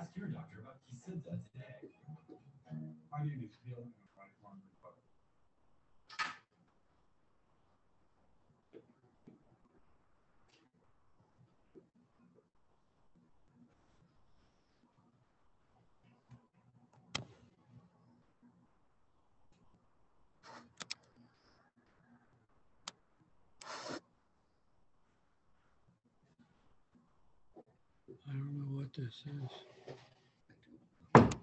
Ask your doctor about Kesimpta today. My name is Bill, and I'm lifelong Republican. I don't know what this is.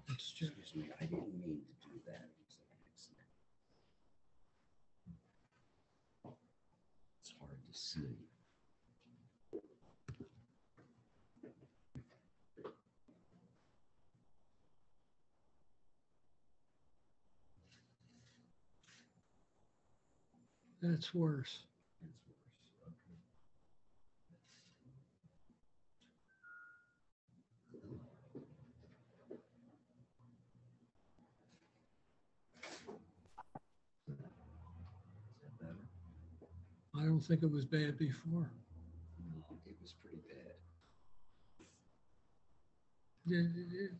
It's just, Excuse me, I didn't mean to do that. It was an accident. It's hard to see. that's worse. It's worse. Okay. Is that better? I don't think it was bad before. No, it was pretty bad.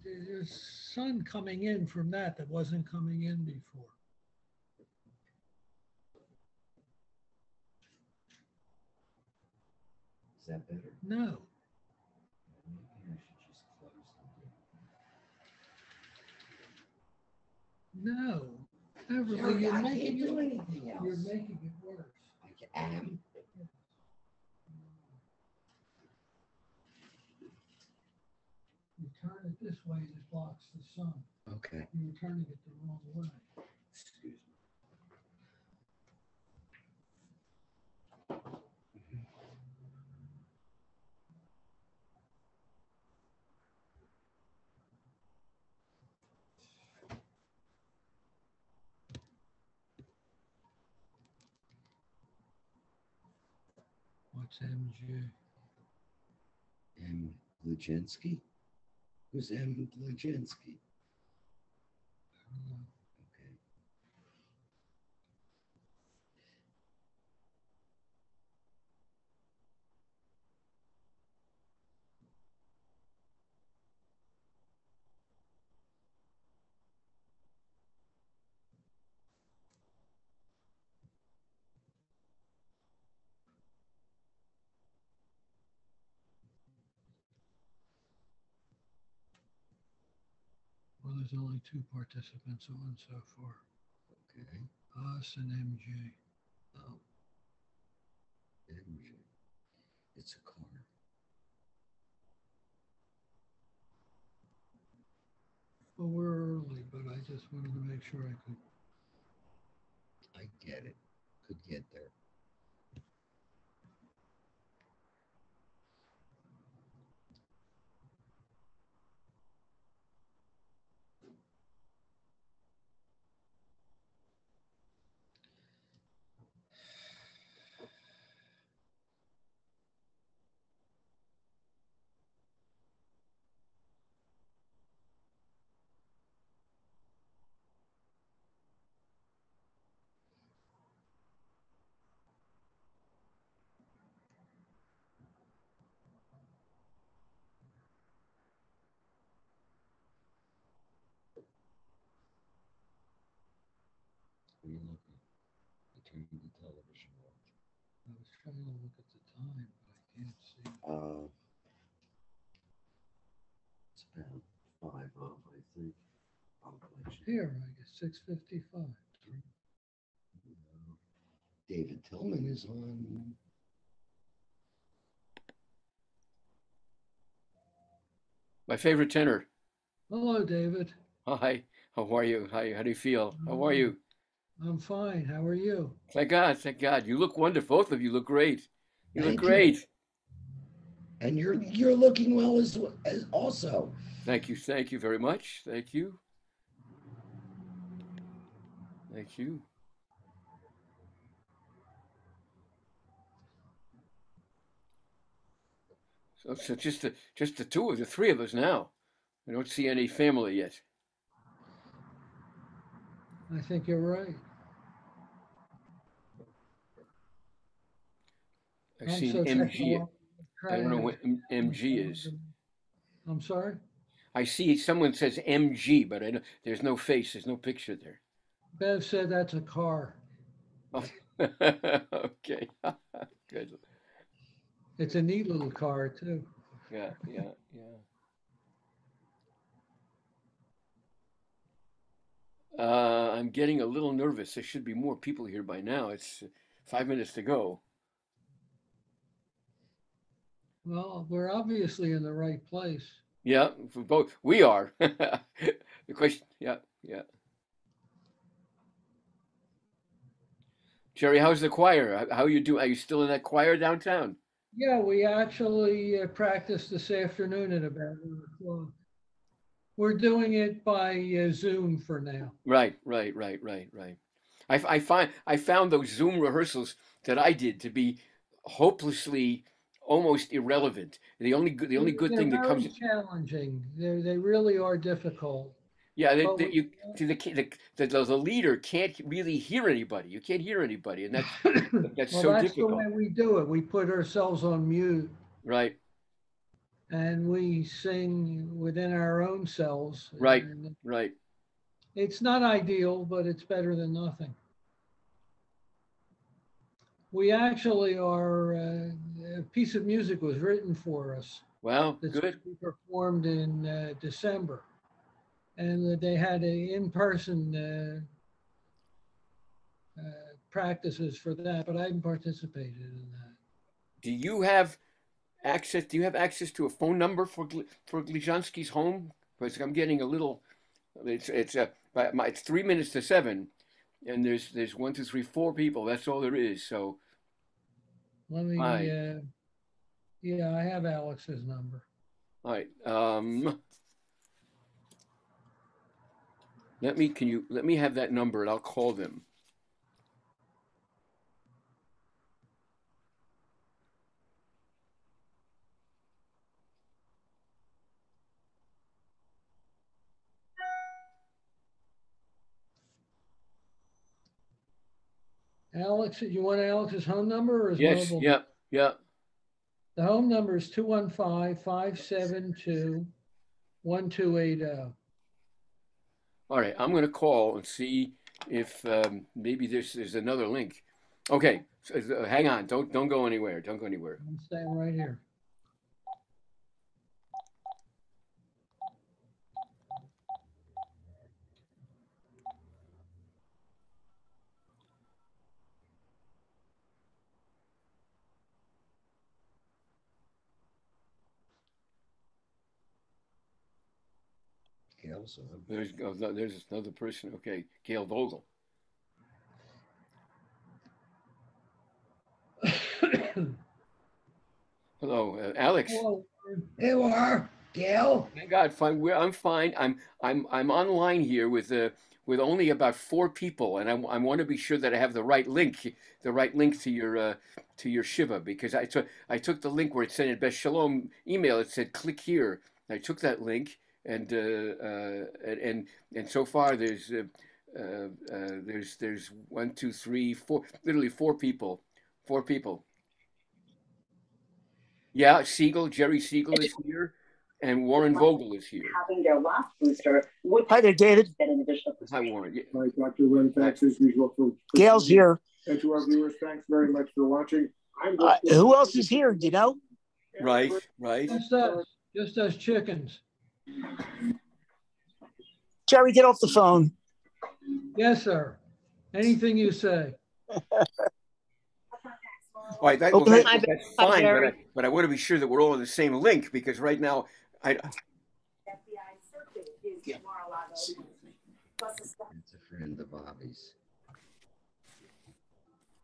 There's sun coming in from that wasn't coming in before. Is that better? No, Maybe I should just close the door. no. Everly, Jerry, you're I making can't do it, anything else. you're making it worse. I am. You turn it this way and it blocks the sun. Okay. You're turning it the wrong way. Excuse me. What's MG? M. Glujensky? Who's M. Glujensky? I don't know. Okay. Well, there's only two participants on so far. Okay. Us and MG. Oh. MJ. It's a car. Well, we're early, but I just wanted to make sure I could. I get it. Could get there. What are you looking? You turn the television off. I was trying to look at the time, but I can't see. It's about 5 off, I think. I'll let you. Here, I guess 6:55. David Tillman is on. My favorite tenor. Hello, David. Hi, how are you? Hi, how do you feel? How are you? I'm fine. How are you? Thank God, thank God. You look wonderful. Both of you look great. You look Thank you. great. And you're looking well as also. Thank you very much. Thank you. Thank you. So just the two of the three of us now. I don't see any family yet. I think you're right. I've seen MG. I don't know what MG is. I'm sorry? I see someone says MG, but there's no face, there's no picture there. Bev said that's a car. Oh. Okay. Good. It's a neat little car too. Yeah. I'm getting a little nervous. There should be more people here by now. It's 5 minutes to go. Well, we're obviously in the right place. Yeah, for both. We are. The question, yeah. Jerry, how's the choir? How you do? Are you still in that choir downtown? Yeah, we actually practiced this afternoon at about 1 o'clock. We're doing it by Zoom for now. Right. I found those Zoom rehearsals that I did to be hopelessly almost irrelevant. The only good They're thing that very comes, challenging. They really are difficult. yeah, But the leader can't really hear anybody. You can't hear anybody, and that's well, so that's the way difficult. we do it. We put ourselves on mute Right. and we sing within our own selves. Right. And Right. it's not ideal, but it's better than nothing. We actually are, a piece of music was written for us. Well, That's good. we performed in December. And they had a in-person practices for that, but I haven't participated in that. Do you have access? Do you have access to a phone number for Glizhansky's home? Because I'm getting a little. It's 3 minutes to 7, and there's 1, 2, 3, 4 people. That's all there is. So Let me, hi. yeah, I have Alex's number. All right. Let me have that number and I'll call them. Alex, you want Alex's home number or his Yes. mobile? Yeah. Yeah. The home number is 215-572-1280. All right. I'm going to call and see if maybe there's another link. Okay. So, hang on. Don't go anywhere. Don't go anywhere. I'm staying right here. Gail's on. There's another person. Okay. Gail Vogel. Hello, Alex. Hello. Here we are, Gail. Thank God, fine. I'm fine. I'm online here with only about 4 people, and I want to be sure that I have the right link to your shiva, because I took the link where it said in Best Shalom email. It said click here. I took that link, and so far there's 1, 2, 3, 4, literally 4 people. 4 people. Yeah, Jerry Siegel is here, and Warren Vogel is here. Having their last booster would Hi there, David. get an additional. Hi, Warren. Yeah. All right, Dr. Lynn, thanks as usual for Gail's here. And to our viewers, thanks very much for watching. Who else is here? Do you know? Right. Just us chickens. Jerry, get off the phone. Yes, sir. Anything you say. All right, that's fine, but I want to be sure that we're all on the same link, because right now It's a friend of Bobby's.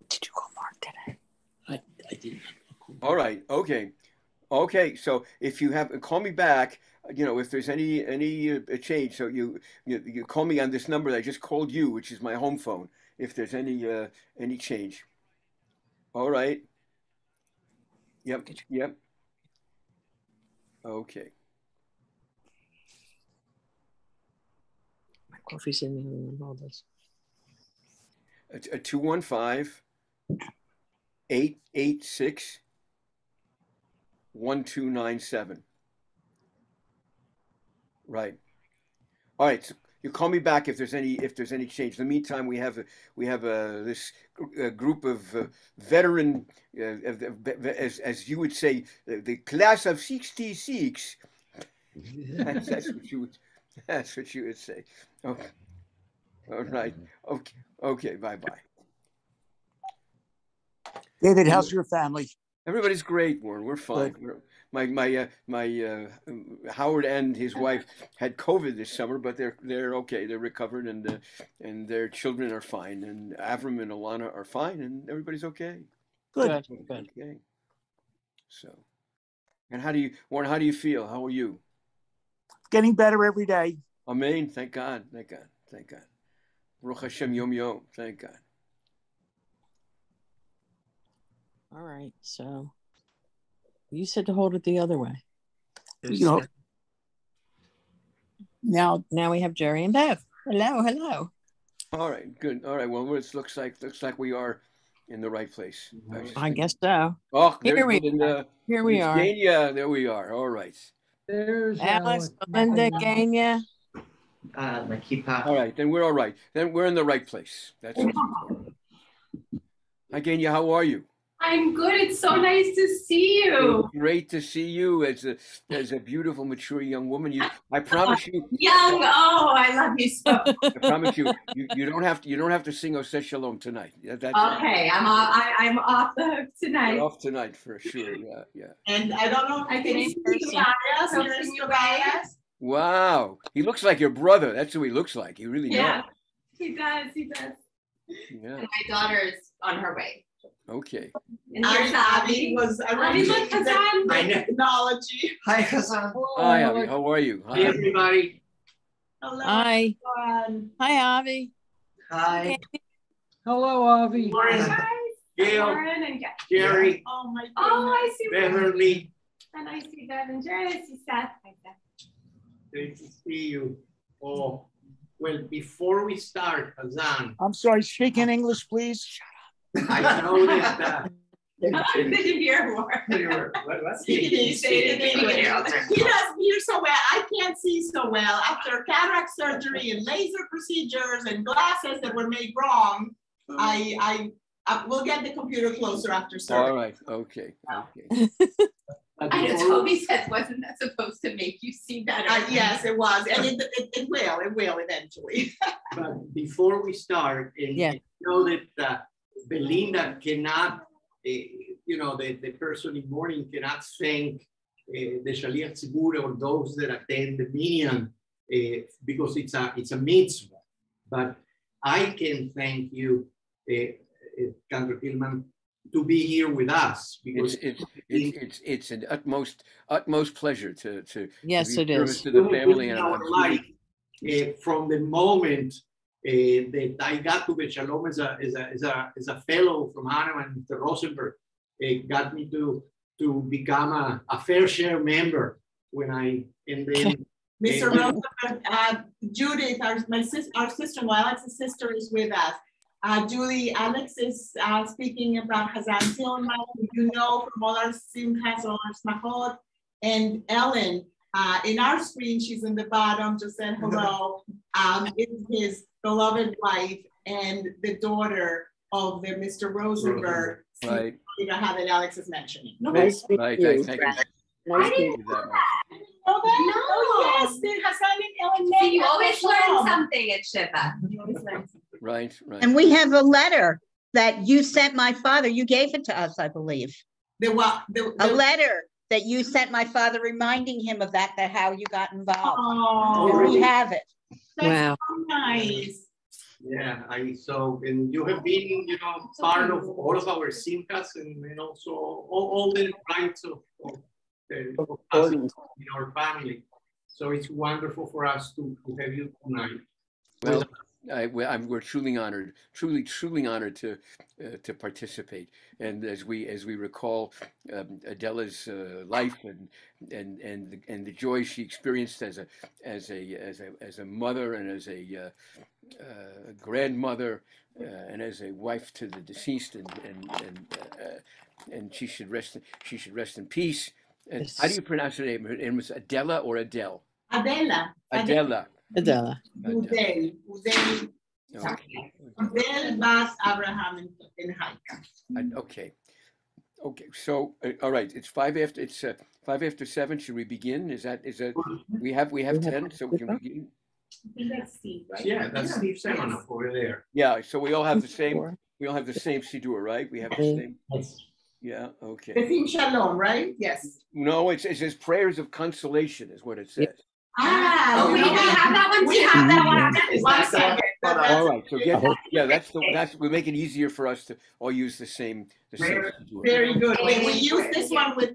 Did you call Mark today? I didn't. All right, okay. So if you call me back, if there's any change. So you call me on this number that I just called you, which is my home phone. If there's any change. All right. Yep. Okay. My coffee's in there and all this. 215-886-1297. Right. All right. So you call me back if there's any change. In the meantime, we have this group of veteran, as you would say, the class of '66. That's what you would. That's what you would say. Okay. All right. Okay. Okay. Bye bye. David, how's your family? Everybody's great, Warren. We're fine. My Howard and his wife had COVID this summer, but they're okay. They're recovered, and their children are fine, and Avram and Alana are fine, and everybody's okay. Good. Okay. So, and Warren? How do you feel? How are you? Getting better every day. Amen. Thank God. Thank God. Thank God. Baruch Hashem Yom Yom. Thank God. All right. So you said to hold it the other way. You know, Now we have Jerry and Bev. Hello, hello. All right. Good. All right. Well, it looks like we are in the right place. I guess so. Oh, Here there's we Melinda. Here we are. Gania, there we are. All right. There's Alex, Alex. Melinda, Gania. My keeper. All right. Then we're all right. Then we're in the right place. That's what's important. Hi, Gania. How are you? I'm good. It's so nice to see you. It's great to see you as a beautiful, mature young woman. I promise you. Young. Oh, I love you so. I promise you. You don't have to sing Oseh Shalom tonight. That's Okay, I'm off the hook tonight. You're off tonight for sure. Yeah. And I don't know if I can Same see person. Tobias. So Here's can you Tobias. Wow. He looks like your brother. That's who he looks like. He really Yeah, does. he does. He does. Yeah. And my daughter's on her way. Okay. And here's Abby. Was Abby, look, Hassan. technology. Hi, Hassan. Hi, Avi. How are you? Hi, everybody. Hello. Hi. everyone. Hi, Avi. Hi. Hello, Avi. Warren, Hi, Gail, Lauren and Jerry, Oh my goodness. oh, I see. Beverly. And I see Bev and Jerry. I see Seth. Hi, Seth. Great to see you. Oh, well, before we start, Hassan, I'm sorry, speak in English, please. I noticed that. Did you hear more? He does hear so well. I can't see so well. After cataract surgery and laser procedures and glasses that were made wrong, I will get the computer closer after surgery. All right. Okay. Okay. I know Toby said, wasn't that supposed to make you see better? Yes, it was, and it will eventually. But before we start, and Yeah. you know that Belinda cannot, the person in mourning cannot thank the Shaliach Tzibur or those that attend the minyan because it's a mitzvah. But I can thank you, Kendra Tillman, to be here with us because It's an utmost pleasure to Yes, be it service is. to the family in and our life from the moment that I got to Bet Shalom as a fellow from Hannah and Mr. Rosenberg, got me to become a fair share member and then Mr. Rosenberg, Judith, our sister-in-law, Alex's sister is with us. Julie, Alex is speaking about Hazan Tillman, you know from all our simchas, all our smachot, and Ellen, in our screen, she's in the bottom, just said hello, is his beloved wife and the daughter of the Mr. Rosenberg, right. how that Alex is mentioning. Nice to meet Right. you. Thank you. I didn't That much. Oh, No. oh yes, the Hassan and Ellen. See, you always learn Shalom. something at Shiva. You always learn something. Right. And we have a letter that you sent my father. You gave it to us, I believe. The what? A letter that you sent my father reminding him of that how you got involved. Oh, And we really? have it. that's Wow. so nice. yeah, and you have been, part of all of our simchas and also all the rights of us in our family. So it's wonderful for us to have you tonight. Well, we're truly honored to participate. And as we recall Adela's life and the joy she experienced as a mother and as a grandmother and as a wife to the deceased, and she should rest in peace. And how do you pronounce her name? Her name was Adela or Adele? Adela. Adela. Adela. Udel. Udel. Okay. Udel Bas Abraham in Haika. Okay. Okay. So, all right. It's 5 after 7. Should we begin? Is that we have 10, so we can begin. I think that's Steve, right? Yeah, that's Steve Seminoff over there. Yeah. So we all have the same. We all have the same siddur, right? We have the same. Yeah. Okay. Bethim Shalom, right? Yes. No, it says prayers of consolation is what it says. Oh, we have that one. We have that one. One second. All right. So we make it easier for us to all use the same siddur. Very good. We used this one with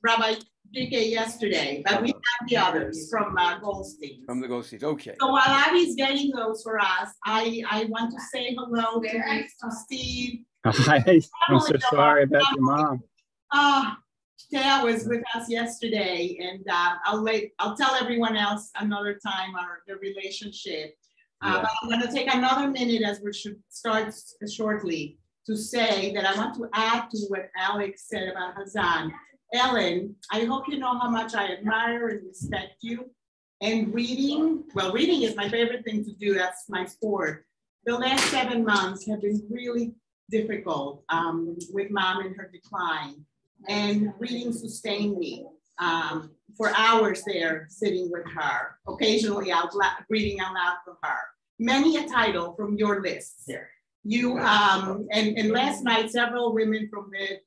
Rabbi PK yesterday, but we have the others from Goldstein. From the Goldsteins. Okay. So while Abby's getting those for us, I want to say hello to Steve. Hi, I'm so sorry about your mom. Thea was with us yesterday, and I'll tell everyone else another time the relationship. But I'm going to take another minute as we should start shortly to say that I want to add to what Alex said about Hazan. Ellen, I hope you know how much I admire and respect you. And reading is my favorite thing to do. That's my sport. The last 7 months have been really difficult with Mom and her decline. And reading sustained me for hours there, sitting with her, occasionally reading out loud for her. Many a title from your list. You and last night, several women from the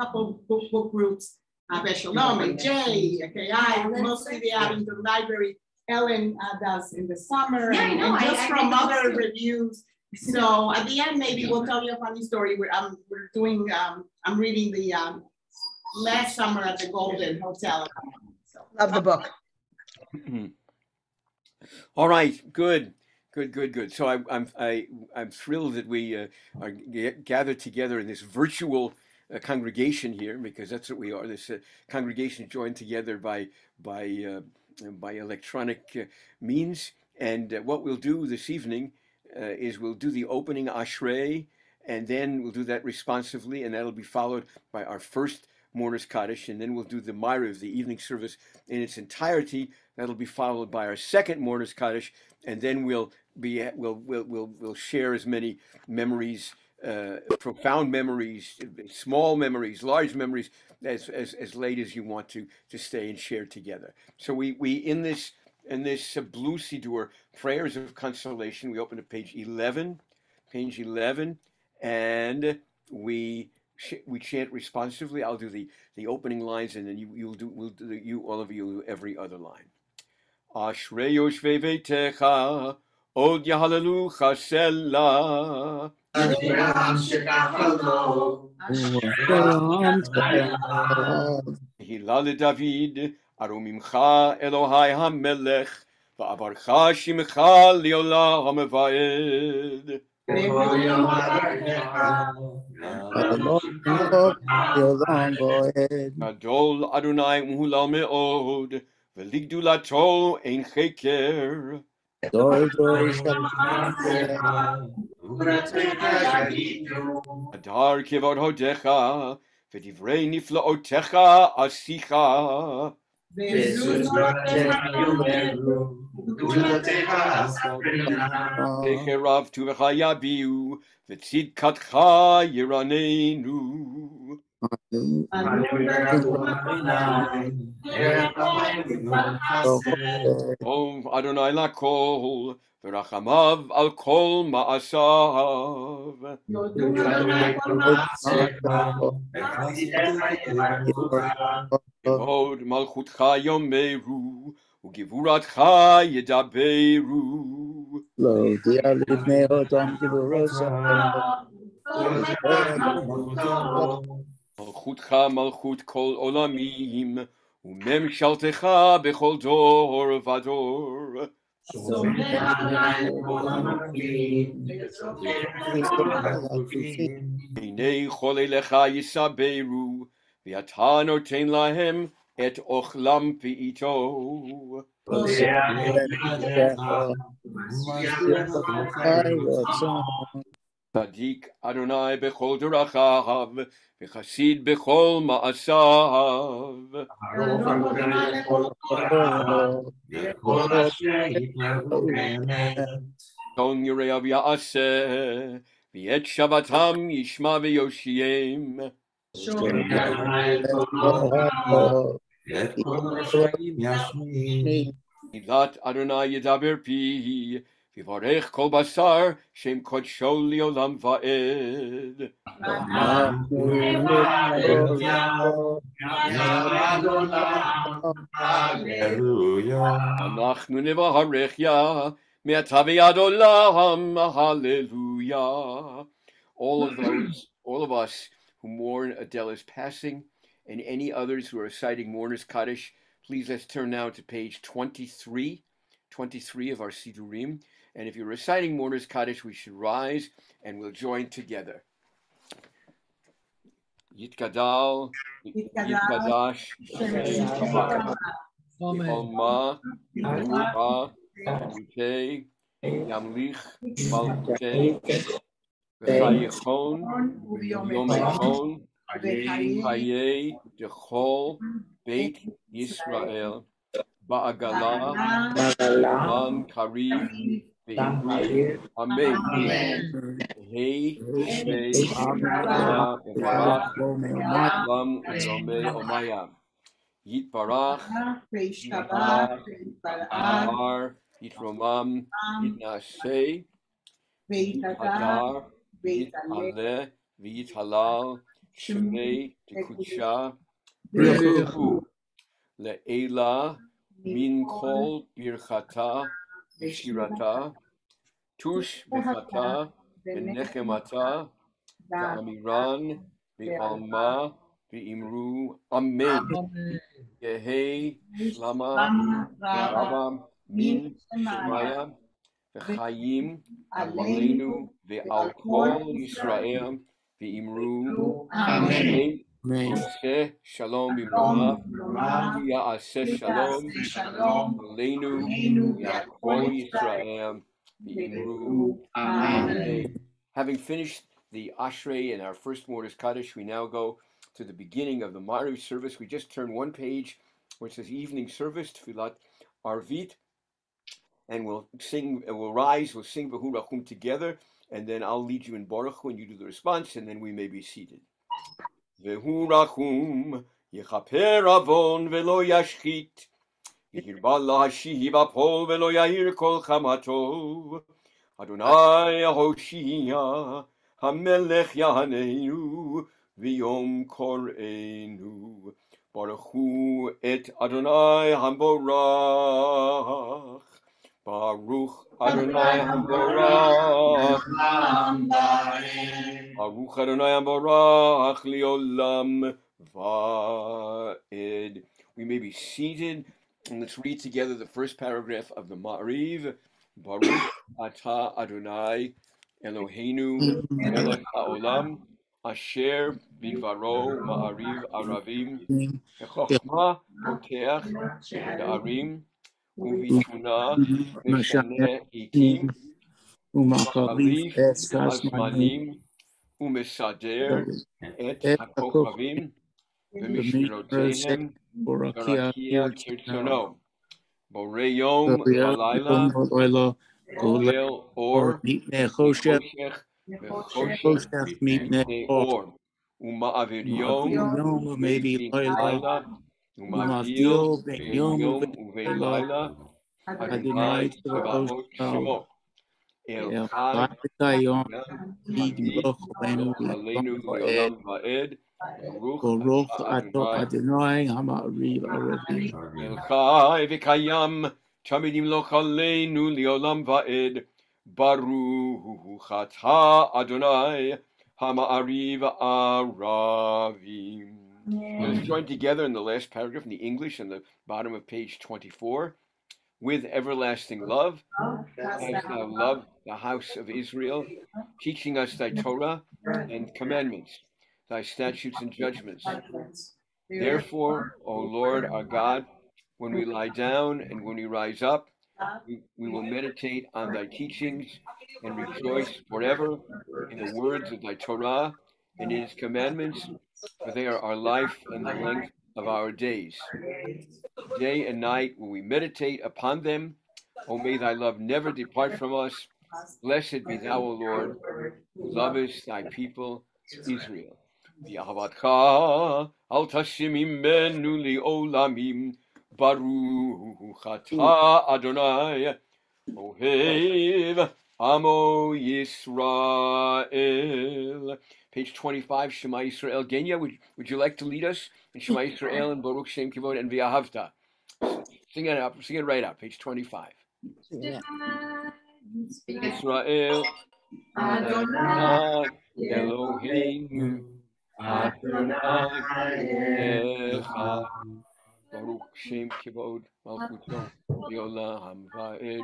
couple book groups, Beshalom and Jay, AKI, mostly the Abingdon Library. Ellen does in the summer, and just from other reviews. So at the end, maybe we'll tell you a funny story. I'm reading the last summer at the Golden Hotel. Love the book. All right, good. So I'm thrilled that we are gathered together in this virtual congregation here, because that's what we are. This congregation joined together by electronic means. And what we'll do this evening is we'll do the opening Ashrei, and then we'll do that responsively, and that'll be followed by our first Mourner's Kaddish, and then we'll do the Ma'ariv, the evening service in its entirety. That'll be followed by our second Mourner's Kaddish, and then we'll share as many memories, profound memories, small memories, large memories, as late as you want to stay and share together. So we in this blue siddur, prayers of consolation, we open to page 11, and we chant responsively. I'll do the opening lines, and then all of you will do every other line. Ashrei yoshvei veitecha, od yahalelu chasela. Hilal David, arumimcha Elohai hamelech, va'avarcha shimcha leolam va'ed. Gadol Adonai u'hulal me'od, ve'ligdulato ein cheker. Adar kevod hodecha, v'divrei niflaotecha asicha. Techerav tuvecha yabiu, v'tzidkatcha yiranenu. Om Adonai lakol, v'rachamav al kol ma'asav. Kevod malchutcha yomeru, u'givuratcha yedaberu. Malchutcha malchut kol olamim, u'memshaltecha bechol dor vador. Hinei chol elecha yisaberu, v'ata noten lahem et ochlam pi'ito. צדיק אדוני בכל דרכיו, וחסיד בכל מעשיו. אהרוך אדוני לכל תורתיו, וכל אשר יתנהגו באמת. צאן יראיו יעשה, ואת שבתם ישמע ויושיעם. ואת כל רשעים ישמיע. תהילת אדוני ידבר פי, ויברך כל בשר, שם קודשו לעולם ועד. אנחנו נברך יה, מעתה ועד עולם, hallelujah. All of us who mourn Adela's passing, and any others who are reciting Mourner's Kaddish, please let's turn now to page 23 of our Sidurim. And if you're reciting Mourner's Kaddish, we should rise and we'll join together. Yitgadal, Yitkadash, Alma, Yehuda, Yamute, Yamlich, Malkute, V'chayechon, Yomechon, Chaye, Dechol, Beit Yisrael, Ba'agala, Man Kariv, Ve'imri, Amen. Hey, Shei, Shana, Evarach, Lam, Udome, Omayam. Yitbarach, Yitbarach, Yitbar, Yitromam, Yitnaseh, Yithadar, Yitale, V'yithalal, Shemei, Tekudsha, V'yehu, Le'ela, Min Kol, Birchata, V'shirata, Tush, V'chata, V'nechemata, V'amiran, V'alma, V'imru, Amen. Yehi, Shlama, Rabam, Min, Shemaya, V'chayim, Aleinu, V'al Kol Yisrael, V'imru, Amen. Yaseh Shalom B'mroma, Yaseh Shalom, Aleinu, V'al Kol Yisrael, V'imru, Amen. Having finished the Ashrei and our first Mourner's Kaddish, we now go to the beginning of the Ma'ariv service. We just turned one page where it says evening service, Tfilat Arvit, and we'll rise, we'll sing Behu Rachum together, and then I'll lead you in Baruch Hu and you do the response, and then we may be seated. Behu Rachum, Yechaper Avon Velo Yashchit, Yehirba Lahashiv Apol Velo Yair Kol Chamatov, Adonai Hoshia, Hamelech Yahaneinu, V'yom Korenu, Baruch Hu et Adonai Hamborach, Baruch Adonai Hamborach, Baruch Adonai Hamborach, Liolam Va'ed. We may be seated, and let's read together the first paragraph of the Ma'ariv. Baruch Atah Adonai Eloheinu Melech Haolam Asher Bidvaro Ma'ariv Aravim Bechokma Poteach Da'arim Uvituna Meshane Itim Machalif Hazmanim Umesader Et HaKochavim V'mishmerotehem Barakia Kirtzono Borei Yom V'Alayla Golel Or Choshech Mipnei Or Uma'avir Yom U'mevin Laila Umavdil Bein Yom Uvein Laila Adonai Tzebaot Shemo El Chai Kayom Yimloch Aleinu L'Olam Va'ed Baruch Adonai Hama'ariv Aravim El Chai V'Kayam Tamid Yimloch Aleinu L'Olam Va'ed Baruch Atah Adonai Hama'ariv Aravim. Let's join together in the last paragraph in the English on the bottom of page 24. With everlasting love, as thou loved the house of Israel, teaching us thy Torah and commandments, thy statutes and judgments. Therefore, O Lord our God, when we lie down and when we rise up, We will meditate on thy teachings and rejoice forever in the words of thy Torah and in its commandments, for they are our life and the length of our days. Day and night will we meditate upon them. O may thy love never depart from us. Blessed be thou, O Lord, who lovest thy people Israel. V'ahavatcha al tashim imenu li'olamim. Baruch atah Adonai, Ohev Amo Yisrael. Page 25, Shema Yisrael. Genya, would you like to lead us in Shema Yisrael and Baruch Shem Kivod and V'ahavta? Sing it up. Sing it right out. Page 25. Yeah. Yisrael Adonai Eloheinu Adonai Echad Baruch Shem Kivod Malchuto Yolam Va'ed.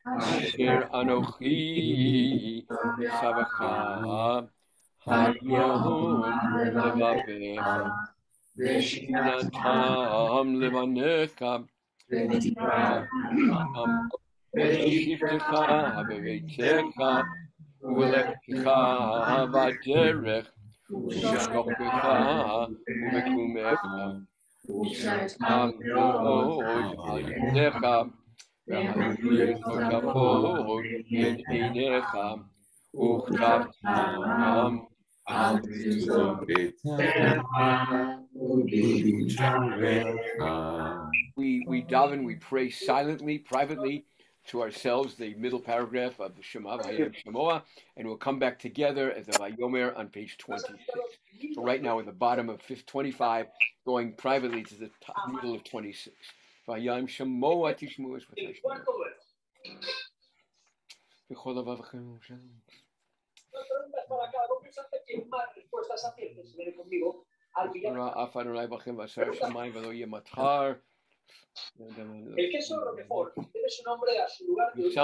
Asher Anochi Savacha Hayom Levavecha Veshinatam Levanecha Veshiftecha Vevetecha Uvelektecha Vaderech Ushokbecha Uvekumecha Ushtam Od Alidecha V'hayir Totafod in Einecha Uchtavtam Al We daven, we pray silently, privately to ourselves the middle paragraph of the Shema V'Hayim Shemoah, and we'll come back together as the Vayomer on page 26. So right now at the bottom of 25, going privately to the middle of 26. V'Hayim Shemoah Tishmu es v'Tashmu. V'chol avavachem Shem. El queso lo mejor, debe su nombre a su lugar de origen.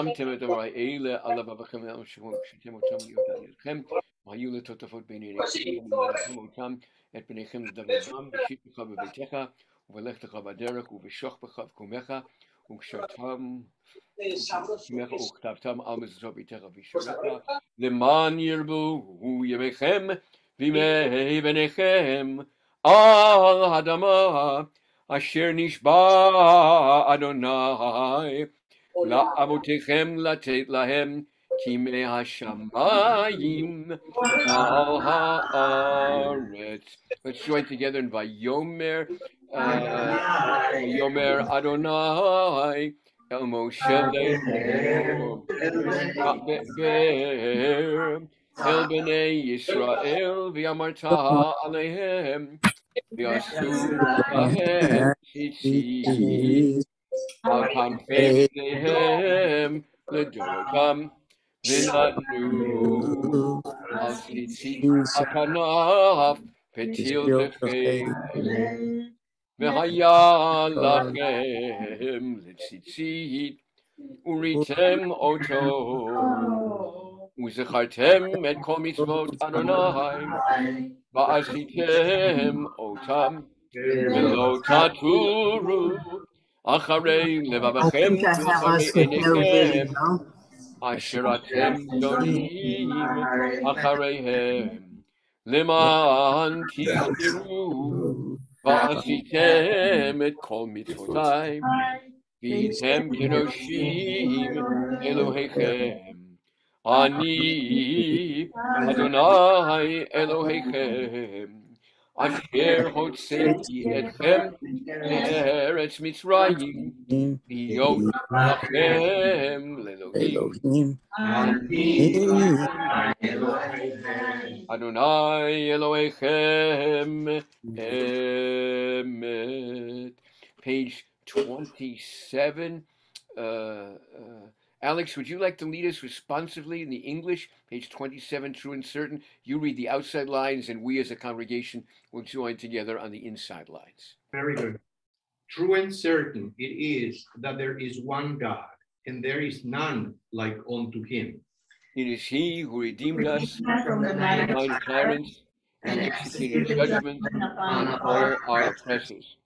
למען ירבו ימיכם וימי בניכם על האדמה אשר נשבע אדוני לאבותיכם לתת להם כימי השמיים על הארץ. Let's join together in Vayomer. Vayomer Adonai El Moshe El Bnei Yisrael V'amarta Alehem V'asu Lahem Tzitzit Al Kanfei Pneihem L'Dorotam V'natnu Al Tzitzit Al Kanaf Petil Techei V'haya Lachem L'Tzitzit Uritem Oto Uzechartem et kol mitzvot Adonai Va'asitem otam V'lo taturu Acharei levavachem V'acharei enechem Asher atem donim Achareihem Leman tizkiru Va'asitem et kol mitzvotai V'hitem kedoshim Elohechem Ani Adonai Elohechem Asher hotzeti etchem me'eretz Mitzrayim V'yot lachem le'Elohim Ani Adonai Elohechem Emet. Page 27. Alex, would you like to lead us responsively in the English, page 27, true and certain? You read the outside lines, and we as a congregation will join together on the inside lines. Very good. True and certain it is that there is one God, and there is none like unto him. It is he who redeemed us From the from night the night of tyrants and executed judgment on all our oppressors.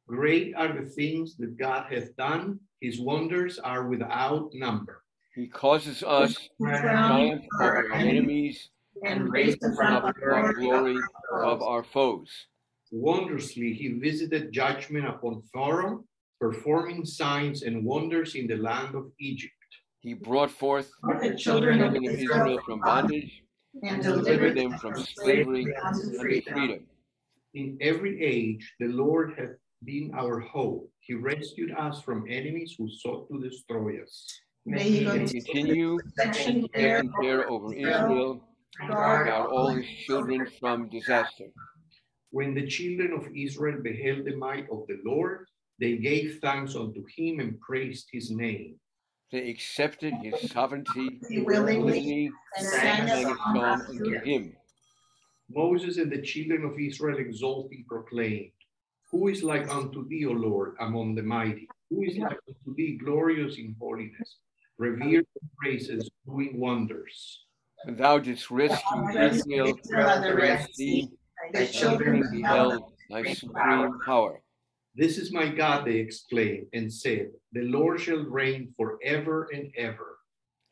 Great are the things that God hath done. His wonders are without number. He causes us to triumph over our enemies and raises up the glory of our foes. Wondrously he visited judgment upon Pharaoh, performing signs and wonders in the land of Egypt. He brought forth the children of Israel from bondage and delivered them from slavery unto freedom. In every age the Lord hath been our hope. He rescued us from enemies who sought to destroy us. May he continue taking care over Israel, guard all his children from disaster. When the children of Israel beheld the might of the Lord, they gave thanks unto him and praised his name. They accepted his sovereignty willingly and sang a song unto him. Moses and the children of Israel exulting proclaimed, Who is like unto thee, O Lord, among the mighty? Who is like unto thee, glorious in holiness, revered in praises, doing wonders? And thou didst rescue Israel from the Red Sea, the children beheld thy supreme power. This is my God, they exclaimed, and said, The Lord shall reign forever and ever.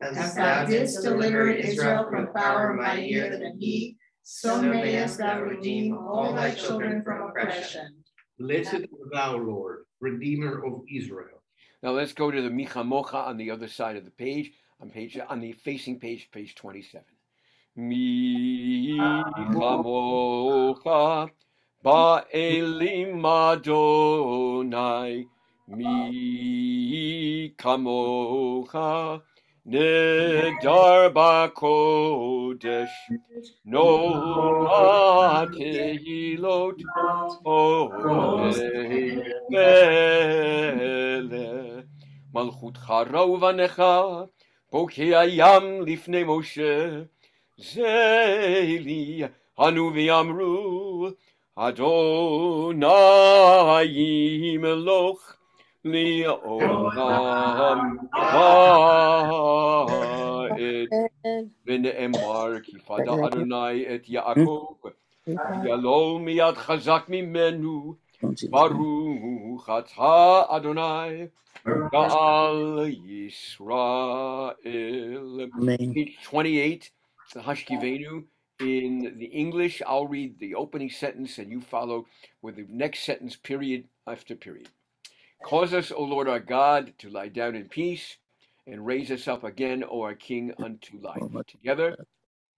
As thou didst deliver Israel from power mightier than he, so mayest thou redeem all thy children from oppression. Blessed art thou, Lord, Redeemer of Israel. Now let's go to the Micha Mocha on the other side of the page, on the facing page, page 27. Micha Mocha Ba'elim Adonai, Micha Mocha Nedar Ba'kodesh, Noa Tehilot Olei Pele, Malchutcha Rauvanecha, Bokei Hayam Lifnei Moshe, Zeli Hanu V'yamru, Adonai Meloch Li'olam Ha'ed. ונאמר כי פדה אדוני את יעקב, יעלול מיד חזק ממנו, ברוך אתה אדוני, גאל ישראל. Page 28, the Hashkivenu. In the English, I'll read the opening sentence and you follow with the next sentence, period after period. Cause us, O Lord our God, to lie down in peace, and raise us up again, O our King, unto life. Together.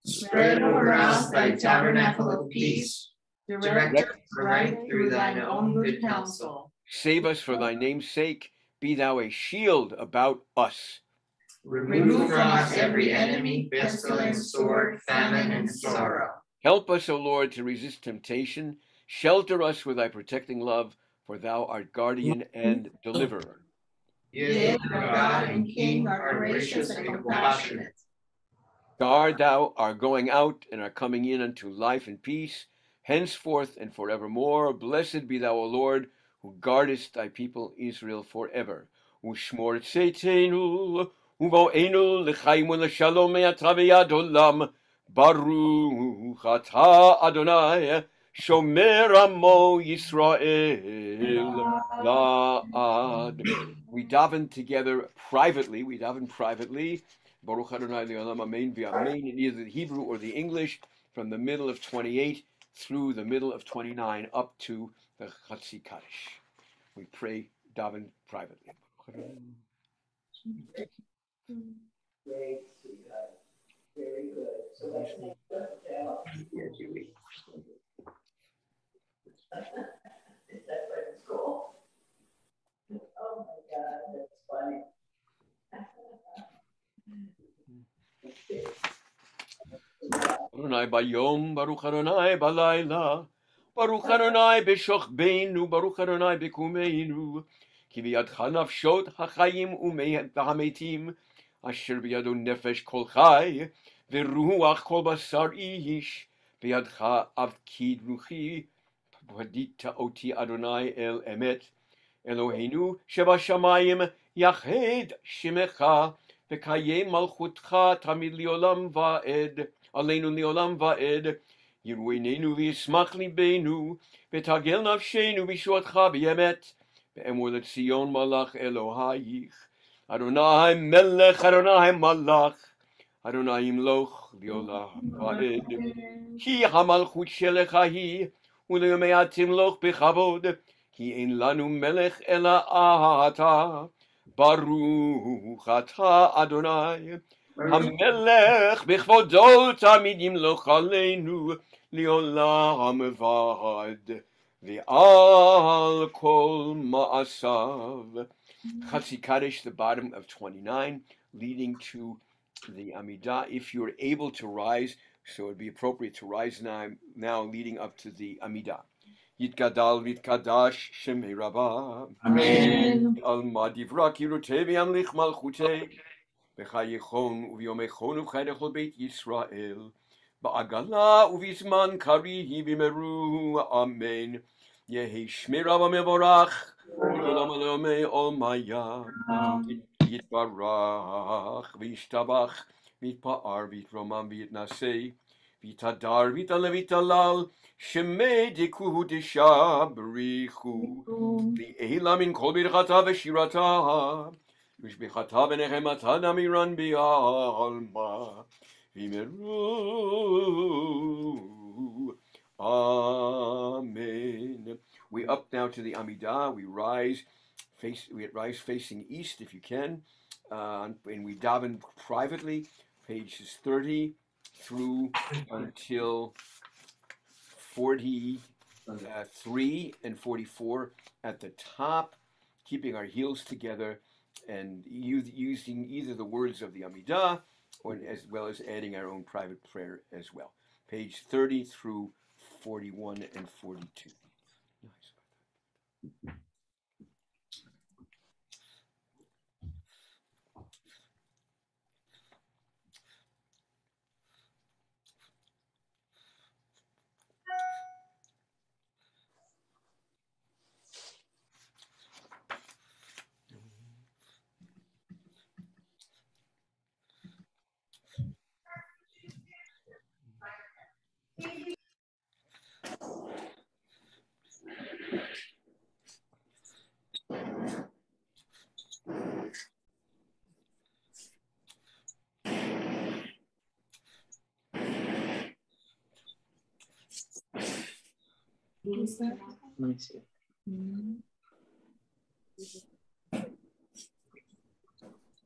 Spread over us thy tabernacle of peace. Direct us right through thine own good counsel. Save us for thy name's sake. Be thou a shield about us. Remove from us every enemy, pestilence, sword, famine, and sorrow. Help us, O Lord, to resist temptation. Shelter us with thy protecting love, for thou art guardian and deliverer. Yea, our God and King art gracious and compassionate. Guard thou our going out and our coming in unto life and peace, henceforth and forevermore. Blessed be thou, O Lord, who guardest thy people Israel forever. Ushmor tzeitenu, uvo'enu l'chaim u'l'shalom me'ata v'yad olam. Baruch atah Adonai, shomer amo Yisrael la'ad. We daven together privately. Baruch Adonai Le'olam Amen V'Amen, in either the Hebrew or the English, from the middle of 28 through the middle of 29 up to the Chatzi Kaddish. We pray, daven privately. Great, sweetheart. Very good. So that's the Is that right in school? Oh my God, that's funny. Adonai bayom, Baruch Adonai balayla, Baruch Adonai b'shochbeinu, Baruch Adonai b'kumeinu, ki b'yadcha nafshot hachayim u'hametim, asher b'yado nefesh kol chai, v'ruach kol basar ish, b'yadcha avkid ruchi, v'hadita oti Adonai el emet, אלוהינו שבשמיים, יחד שמך, וקיים מלכותך תמיד לעולם ועד, עלינו לעולם ועד. יראו עינינו וישמח ליבנו, ותגל נפשנו בישועתך באמת. ואמור לציון מלך אלוהיך, אדוני מלך, אדוני מלך, אדוני ימלוך לעולם ועד. כי המלכות שלך היא, ולימיה תמלוך בכבוד, כי אין לנו מלך אלא אתה. ברוך אתה אדוני, המלך בכבודו תמיד ימלוך עלינו לעולם ועד. ועל כל מעשיו. Chatzi Kaddish, the bottom of 29, leading to the Amidah. If you're able to rise, so it would be appropriate to rise now leading up to the Amidah. Yitgadal v'yitkadash shemei Rabbah. Amen. Alma divra kirutei v'yamlich malchutei. B'chayichon u'v'yomechon u'v'chaydechol beit Yisrael. Ba'agala u'v'zman karihi v'meru. Amen. Yehi shmira v'mevorach. U'olam alomei olmaya. Yitbarach v'yishtabach. V'yitpa'ar v'yitromam v'yitnasei. V'yitadar v'yitalal. Shemei dikuhu dishabrichu. V'eila min kol birchata v'shirata. V'shbichata v'nechemata namiran bi'alma. V'meru. Amen. We up now to the Amidah. We rise facing east if you can. And we daven privately, pages 30 through until 43 and 44 at the top, keeping our heels together and using either the words of the Amidah or as well as adding our own private prayer as well. Page 30 through 41 and 42. Nice. Let me see.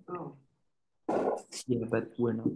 Oh. Yeah, but we're not.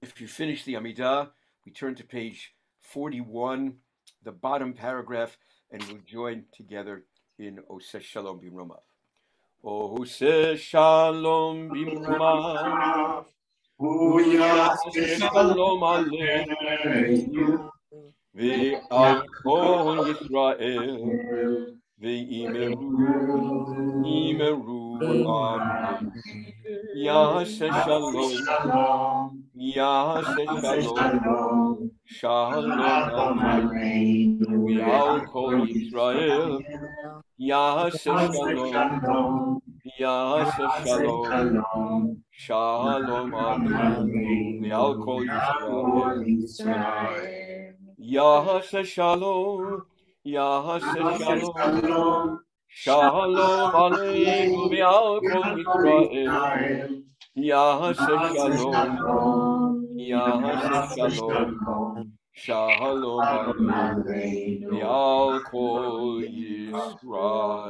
If you finish the Amidah, we turn to page 41, the bottom paragraph, and we'll join together in Oseh Shalom Bimromav. Oseh Shalom Bimromav, Oseh Shalom Aleinu, Ve'al Kol Yisrael, Ve'imeru, Imeru Amen. Yaseh Shalom, Yaseh Shalom, Shalom Aleinu, Ve'al Kol Yisrael, Yaseh Shalom, Yaseh Shalom, Shalom Aleinu, Ve'al Kol Yisrael, Yaseh Shalom, Yaseh Shalom, Shalom Aleinu, Ve'al Kol Yisrael, Yaseh Shalom, Yaseh Shalom, Shalom Aleinu, Ve'al Kol Yisrael,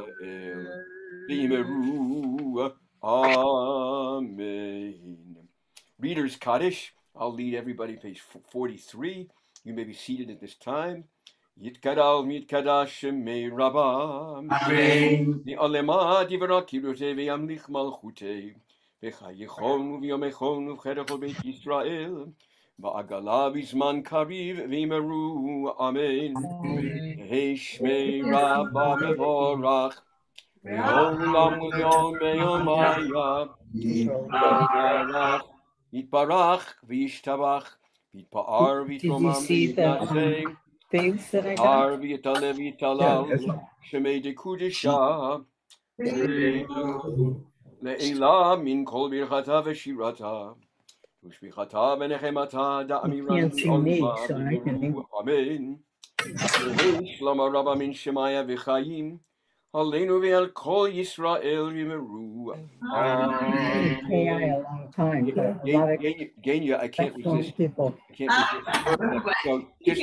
V'yimeru, Amen. Reader's Kaddish, I'll lead everybody, page 43. You may be seated at this time. Yitkadal mitkadash shemei rabam. Amen. Ni'olema divra kirute ve'yamlich malchute. V'chayichon v'yomechon v'cherech beit Yisrael. Va'agala b'zman kariv v'yimeru. Amen. Hei shmei rabba mevorach. Ve'olam v'yom be'yomaya. Yitbarach v'yishtabach. V'yitpa'ar v'yitromam v'yitnaseh. Things that I got. Har v'yitalev v'yitalal. Shemei dekudesha. Le'ela min kol birchata v'shirata. Ushbichata v'nechemata da'amiran v'olma v'yimeru. Amen. Yehi shlama rabba min shemaya v'chayim. Aleinu ve'al kol Yisrael v'yimeru. Amen. AI a long time. But a lot of Genya, I can't resist. people. I can't resist. So just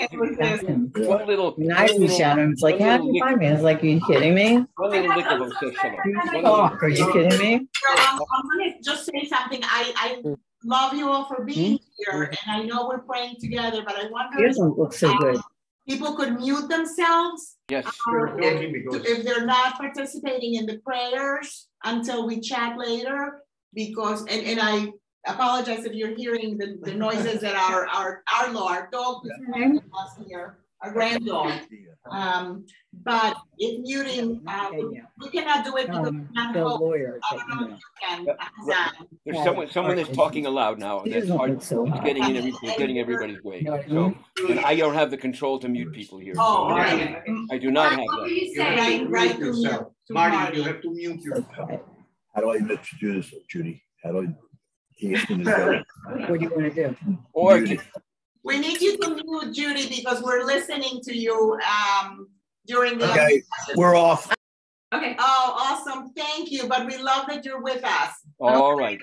one little. Nice to shout him. It's like, how did you find me? I was like, are you kidding me? One little lick of Oseh Shalom. Talk, are you kidding me? I'm going to just say something. I love you all for being here, and I know we're praying together, but I wonder He doesn't look so good. people could mute themselves. Yes. If they're not participating in the prayers until we chat later, because and I apologize if you're hearing the noises that our dog is here, our grand dog. But if muting, we cannot do it because we can't hold. I don't know if you can. There's someone that's talking aloud now. That's hard. It's getting in getting everybody's way. So, and I don't have the control to mute people here. Oh, so right. I do not have that. Right to mute. Marty, you have to mute yourself. How do I introduce this, Judy? How do I? What do you want to do? Or we need you to mute, Judy, because we're listening to you during the. Okay, we're off. Okay. Oh, awesome! Thank you. But we love that you're with us. All right.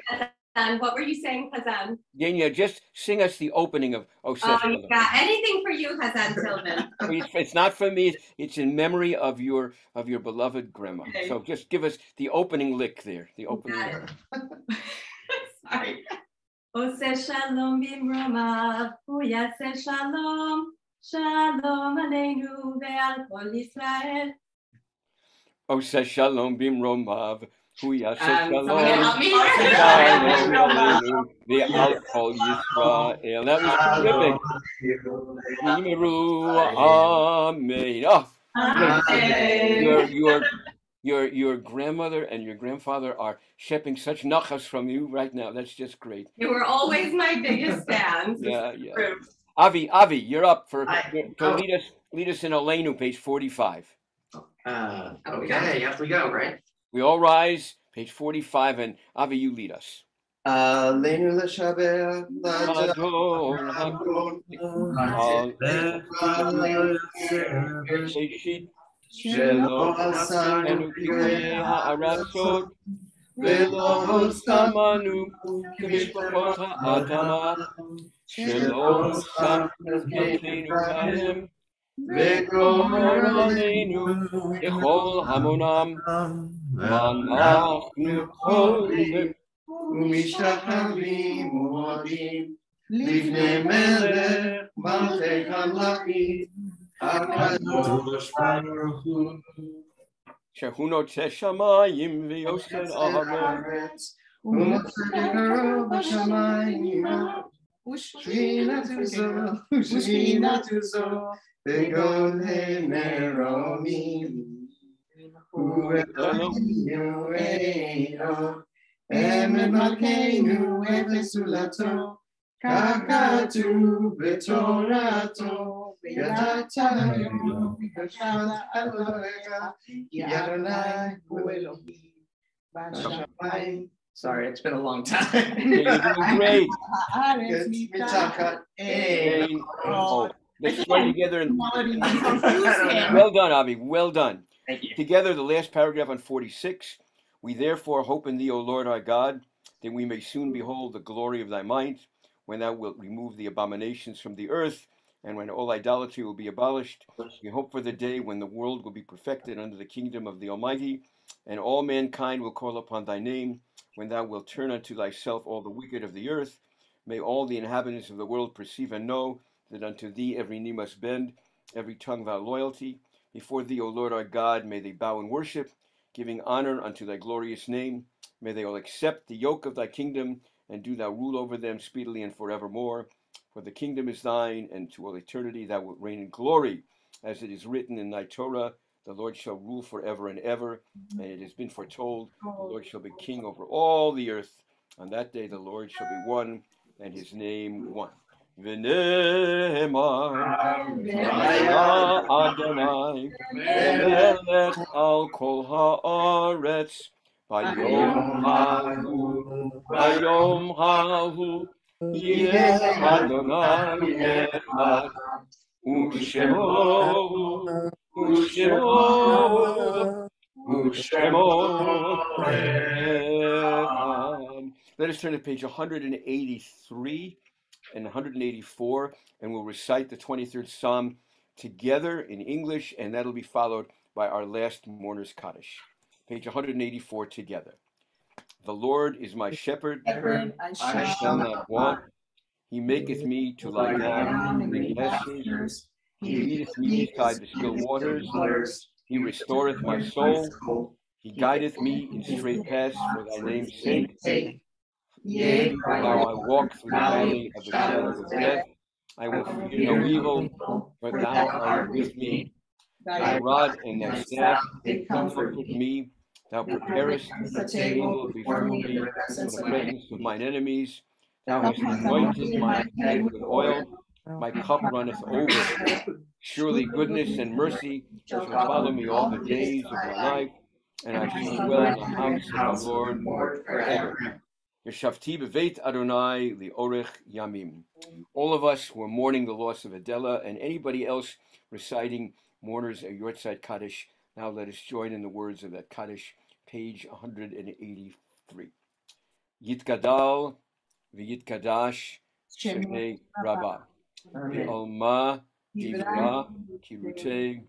And what were you saying, Hazan? Genya, just sing us the opening of Oseh Shalom. Yeah, anything for you, Hazan Tillman. It's not for me. It's in memory of your beloved grandma. Okay. So just give us the opening lick there. The opening lick. Sorry. Oseh Shalom bimromav, Yaseh Shalom, Shalom Aleinu ve'al kol Yisrael. Oseh Shalom bimromav, Hu Yaseh Shalom, Shalom ve'al kol Yisrael. That was terrific. Yimeru, Amen. Oh, your grandmother and your grandfather are shipping such nachas from you right now. That's just great. You were always my biggest fans. Yeah. Avi, you're up to lead us in Aleinu, page 45. Okay, up we go, right? We all rise, page 45, and Avi, you lead us. Aleinu l'shaber Adon hakol Shelo asanu k'rei ha'arasot Velo samanu k'mishpachot ha'adama Shelo samnu k'keinu kahem V'gor aleinu echol hamonam ואנחנו חולים ומשתחווים ומודים לפני מלך מלכי המלכים הקדוש ברוך הוא. שהוא נוטה שמיים ויוסד הארץ. ומוצא קרוב בשמיים ושכינתו זו בגודל מרומים. ובחיינו אינו אמת מלכנו אפס זולתו, כך כתוב בתורתו. וידעת היום וקשרת אלוהיך כי אדוני הוא אלוהים בשמיים. Sorry, it's been a long time. You're doing great. Oh, let's join together. Well done, Avi. Well done. Thank you. Together, the last paragraph on 46. We therefore hope in thee, O Lord our God, that we may soon behold the glory of thy might, when thou wilt remove the abominations from the earth, and when all idolatry will be abolished. We hope for the day when the world will be perfected under the kingdom of the Almighty, and all mankind will call upon thy name, when thou wilt turn unto thyself all the wicked of the earth. May all the inhabitants of the world perceive and know that unto thee every knee must bend, every tongue vow loyalty. Before thee, O Lord our God, may they bow in worship, giving honor unto thy glorious name. May they all accept the yoke of thy kingdom, and do thou rule over them speedily and forevermore. For the kingdom is thine, and to all eternity thou wilt reign in glory. As it is written in thy Torah, the Lord shall rule forever and ever. And it has been foretold, the Lord shall be king over all the earth. On that day the Lord shall be one, and his name one. V'ne'emar Adonai melech al kol haaretz bayom hahu yeh Adonai echad u'shemo echad. Let us turn to page 183 and 184, and we'll recite the 23rd Psalm together in English, and that'll be followed by our last mourner's Kaddish. Page 184 together. The Lord is my shepherd, I shall not want. He maketh me to lie down in green pastures. He leadeth me beside the still waters. He restoreth my soul. He guideth me in straight paths for thy name's sake. Yea, though I walk through the valley of the shadow of death, I will fear no evil, for thou art with me. Thy rod and thy staff, they comfort me. Thou preparest a table before me in the presence of mine enemies. Thou hast anointed my head with oil. My cup runneth over. Surely goodness and mercy shall follow me all the days of my life, and I shall dwell in the house of the Lord forever. Yeshavti b'veit Adonai li'orech yamim. All of us who are mourning the loss of Adela, and anybody else reciting mourners a Yortzeit Kaddish, now let us join in the words of that Kaddish, page 183. Yitgadal v'yitkadash shemei Rabbah v'alma divra kirutei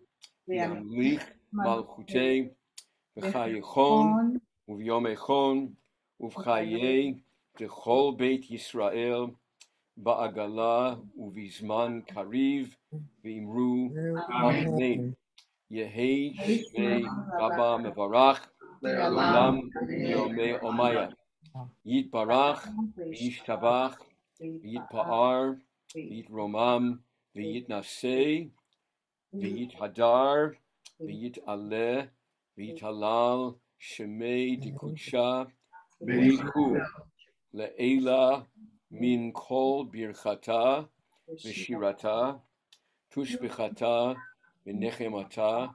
v'yamlich malchutei v'chayechon u'vyomechon Uvchaye dechol beit Yisrael ba'agala uvizman kariv v'imru amen. Yehei shmei Rabba mevarach le'olam yomei omaya. Yitbarach v'yishtabach v'yitpa'ar v'yitromam v'yitnasei v'yithadar v'yitaleh v'yithalal shemei dikudsha B'yichu le'ela min kol birchata v'shirata tushbechata v'nechemata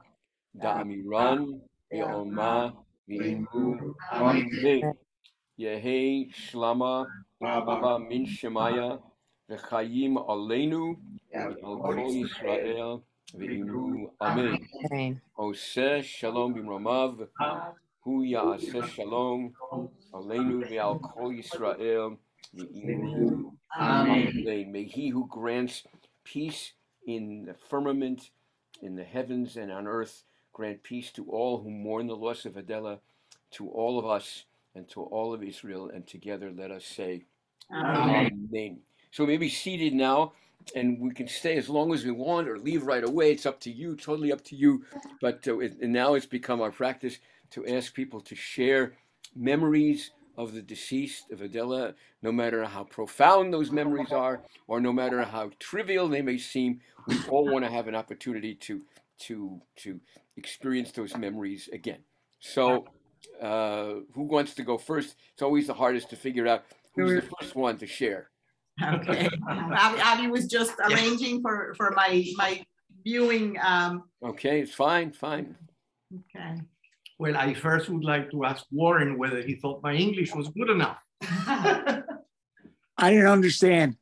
da'amiran v'olma v'imru amen. Yehei shlama Baba min shemaya v'chayim aleinu v'al kol Yisrael v'imru amen. Oseh shalom b'mromav hu ya'aseh shalom Aleinu ve'al kol Yisrael v'imru amen. May he who grants peace in the firmament, in the heavens and on earth, grant peace to all who mourn the loss of Adela, to all of us and to all of Israel, and together let us say, Amen. Amen. So we may be seated now, and we can stay as long as we want or leave right away. It's up to you, totally up to you. But and now it's become our practice to ask people to share memories of the deceased, of Adela, no matter how profound those memories are, or no matter how trivial they may seem. We all want to have an opportunity to experience those memories again. So who wants to go first? It's always the hardest to figure out who's the first one to share. Okay. Abby was just arranging for my viewing. Okay, it's fine. Okay. Well, I first would like to ask Warren whether he thought my English was good enough. I didn't understand.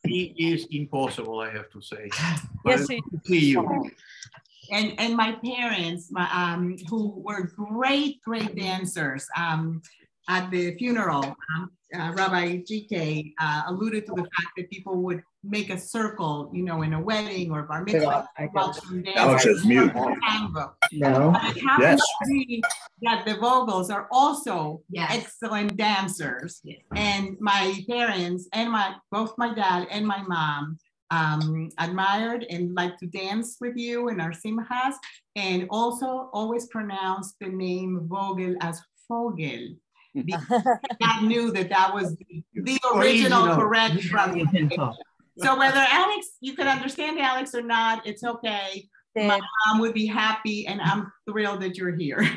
He is impossible, I have to say. Yes, But to see you. And my parents, who were great dancers, at the funeral, Rabbi GK alluded to the fact that people would make a circle, in a wedding or bar mitzvah. Alex is mute. No. But it happens Yes. to be that the Vogels are also excellent dancers. And my parents and both my dad and my mom admired and liked to dance with you in our simchas, and also always pronounced the name Vogel as Vogel. Because I knew that was the original correct pronunciation. So whether Alex, you can understand Alex or not, it's okay. My mom would be happy, and I'm thrilled that you're here.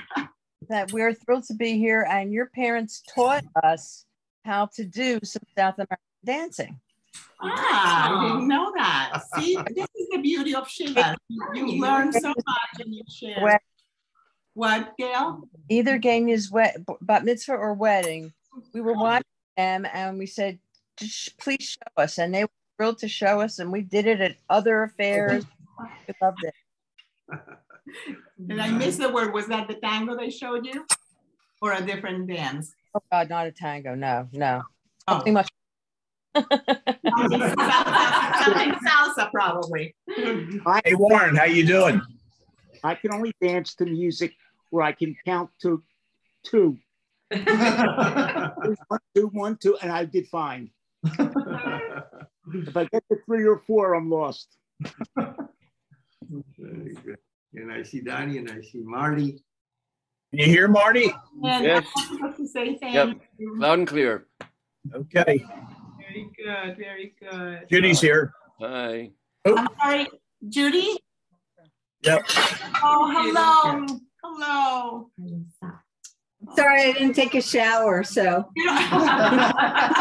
That we're thrilled to be here, and your parents taught us how to do some South American dancing. I didn't know that. See, this is the beauty of Shiva. You learn so much and you share. What, Gail? Either Ganya's bat mitzvah or wedding, we were watching them and we said, please show us. And they were thrilled to show us, and we did it at other affairs. We loved it. Did I miss the word? Was that the tango they showed you? Or a different dance? Oh God, not a tango. No. Something much. Something salsa, probably. Hey, Warren, how you doing? I can only dance to music where I can count to 2. 1, 2, 1, 2, and I did fine. If I get to 3 or 4, I'm lost. Very good. And I see Danny and I see Marty. Can you hear Marty? And Yes. I want to say thank Yep. you. Loud and clear. Okay. Very good, very good. Judy's here. Hi. I'm sorry, Judy? Yep. Oh, hello. Sorry, I didn't take a shower, so.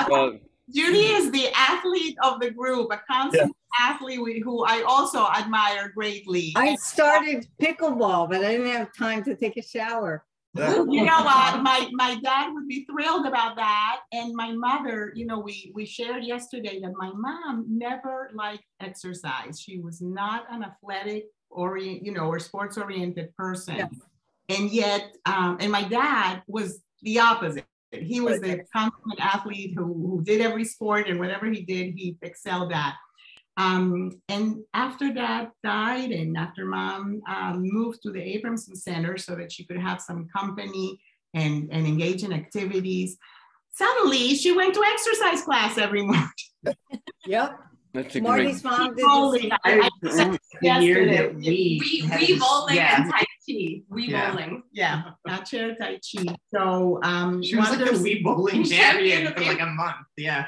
Well, Judy is the athlete of the group, a constant athlete who I also admire greatly. I started pickleball, but I didn't have time to take a shower. You know what? My dad would be thrilled about that. And my mother, we shared yesterday that my mom never liked exercise. She was not an athletic or sports oriented person. Yeah. And yet, and my dad was the opposite. He was the consummate athlete who did every sport, and whatever he did, he excelled at. And after Dad died, and after Mom moved to the Abramson Center so that she could have some company and engage in activities, suddenly she went to exercise class every morning. Yep. That's a Marty's great. mom did The year that we bowling and Tai Chi. Bowling. Yeah, not chair Tai Chi. So she was like the Wii bowling champion for like a month. Yeah.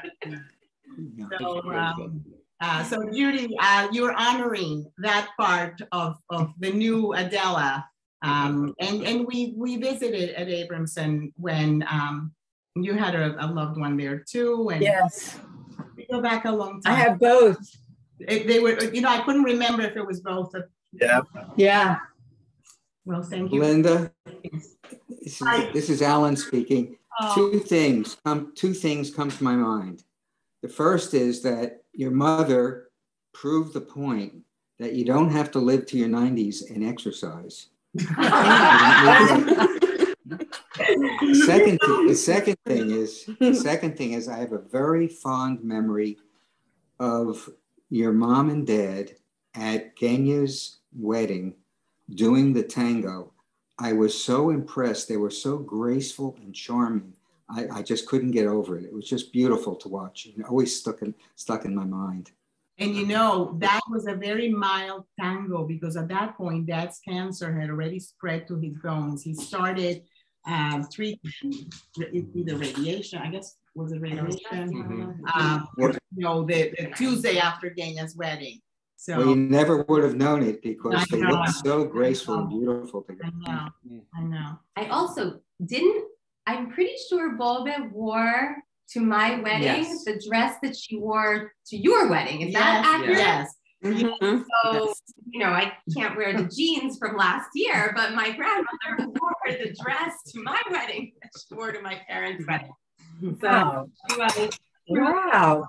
So Judy, you're honoring that part of the new Adela. And we visited at Abramson when you had a loved one there too. And yes. We go back a long time. I have both. They were, I couldn't remember if it was both. Yeah. Yeah. Well, thank you. Linda, this is Alan speaking. Two things come to my mind. The first is that your mother proved the point that you don't have to live to your 90s and exercise. The second thing is I have a very fond memory of your mom and dad at Genya's wedding doing the tango. I was so impressed. They were so graceful and charming. I just couldn't get over it. It was just beautiful to watch. It always stuck in my mind. And you know, that was a very mild tango because at that point, Dad's cancer had already spread to his bones. He started treatment, either radiation, I guess, was it radiation? You know, the Tuesday after Genia's wedding. So Well, you never would have known it because I they know. look so graceful and beautiful together. I know. I also I'm pretty sure Boba wore to my wedding the dress that she wore to your wedding. Is that accurate? Yes. So, you know, I can't wear the jeans from last year, but my grandmother wore the dress to my wedding that she wore to my parents' wedding. So Wow.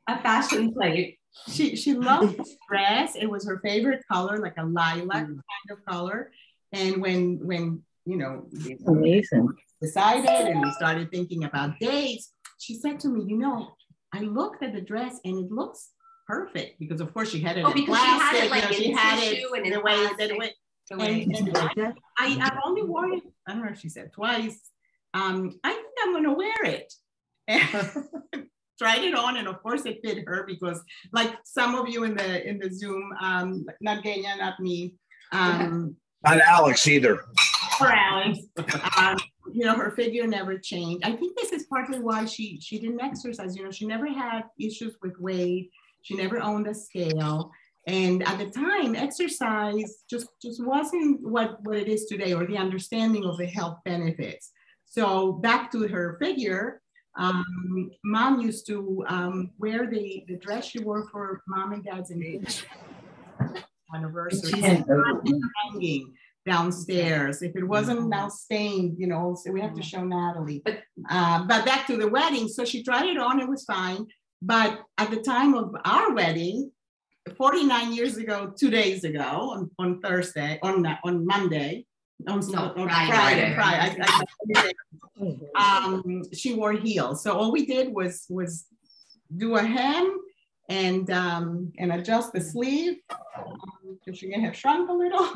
A fashion plate. She loved this dress. It was her favorite color, like a lilac kind of color. And when you know, Amazing. decided and we started thinking about dates, she said to me, you know, I looked at the dress and it looks perfect because of course she had it in plastic, she had it the way that it went. And I've only worn it, I don't know if she said twice. I think I'm gonna wear it. Tried it on and of course it fit her because like some of you in the Zoom, not Genya, not me. Not Alex either. For Alex, you know, her figure never changed. I think this is partly why she didn't exercise. You know, she never had issues with weight. She never owned a scale. And at the time, exercise just wasn't what it is today or the understanding of the health benefits. So back to her figure, Mom used to wear the dress she wore for Mom and Dad's anniversary. Hanging downstairs. If it wasn't now stained, you know, so we have to show Natalie. But back to the wedding. So she tried it on, it was fine. But at the time of our wedding, 49 years ago, 2 days ago, on Thursday, on Monday, on Friday. She wore heels. So all we did was do a hem and adjust the sleeve. She may have shrunk a little.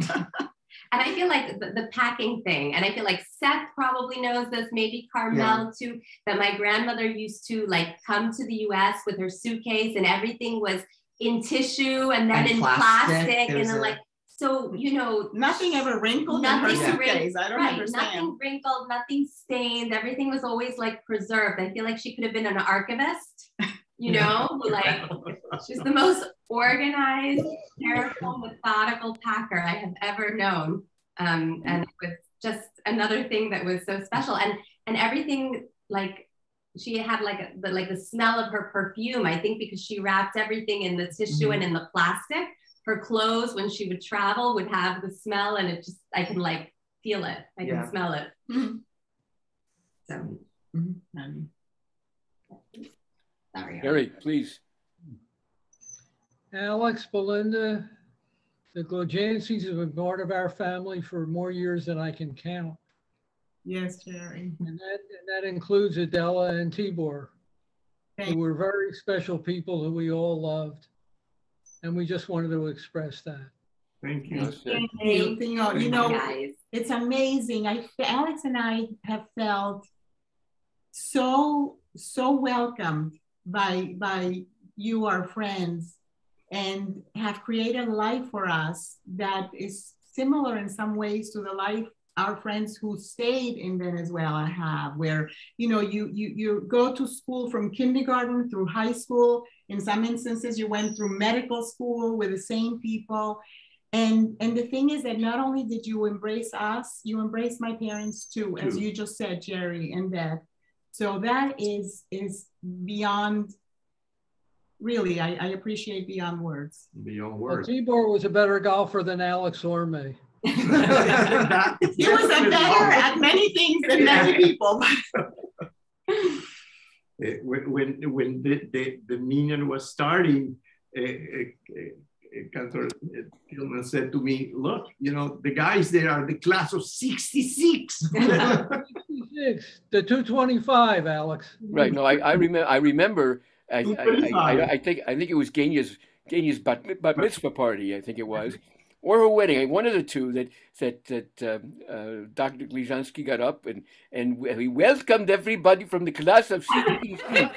And I feel like the packing thing, and I feel like Seth probably knows this, maybe Carmel too, that my grandmother used to like come to the US with her suitcase and everything was in tissue and then in plastic and then like, so, you know. Nothing ever wrinkled in her suitcase. I don't understand. Nothing wrinkled, nothing stained. Everything was always like preserved. I feel like she could have been an archivist, you know, like she's the most organized, careful, methodical packer I have ever known. And it was just another thing that was so special. And everything, like she had like the smell of her perfume, I think because she wrapped everything in the tissue and in the plastic. Her clothes, when she would travel, would have the smell, and it just, I can like feel it. I can smell it. So, sorry. Gary, please. Alex, Belinda, the Glojanskis have been part of our family for more years than I can count. Yes, Jerry. And that includes Adela and Tibor, who were very special people who we all loved. And we just wanted to express that. Thank you. You know, it's amazing. Alex and I have felt so welcomed by you, our friends, and have created a life for us that is similar in some ways to the life our friends who stayed in Venezuela have, where, you know, you go to school from kindergarten through high school. In some instances, you went through medical school with the same people. And the thing is that not only did you embrace us, you embraced my parents too, as you just said, Jerry and Beth. So that is beyond, really, I appreciate beyond words. Beyond words. Well, Tibor was a better golfer than Alex or me. He was a better at many things than many people. When the minion was starting, Cantor Tillman said to me, look, you know, the guys there are the class of 66. 66, the 225, Alex. Right. No, I remember. I think it was Ganya's bat mitzvah party. I think it was or her wedding, one of the two that Dr. Glizansky got up and he welcomed everybody from the class of 63.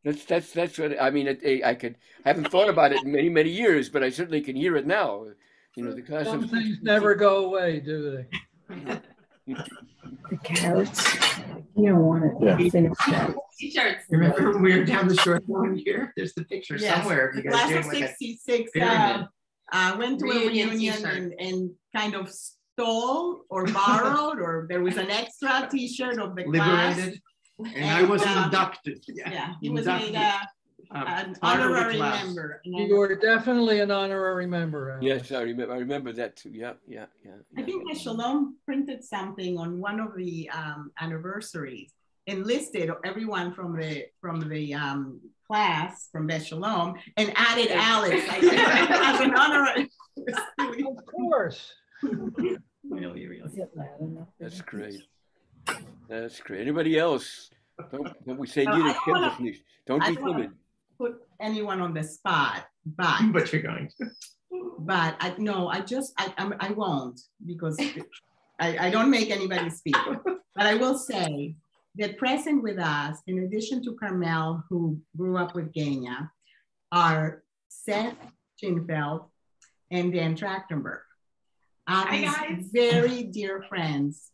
That's what I mean. I haven't thought about it in many years, but I certainly can hear it now. You know, the class Some of things never go away, do they? The carrots. You don't want to finish that. T-shirts. Remember when we were down the shore one year? There's the picture somewhere. The class of 66 went to a reunion and kind of stole or borrowed, or there was an extra T-shirt of the class. Liberated. And I was inducted. Yeah, he was made an honorary member. You were definitely an honorary member. Alex. Yes, I remember that too. Yeah. I think Shalom printed something on one of the anniversaries and listed everyone from the class from Shalom and added Alex as an honorary. Of course. Really. That's great. That's great. Anybody else? Don't we say you don't be timid. Put anyone on the spot, but you're going to. But I won't, because I don't make anybody speak. But I will say that present with us, in addition to Carmel, who grew up with Genya, are Seth Chinfeld and Dan Trachtenberg. These very dear friends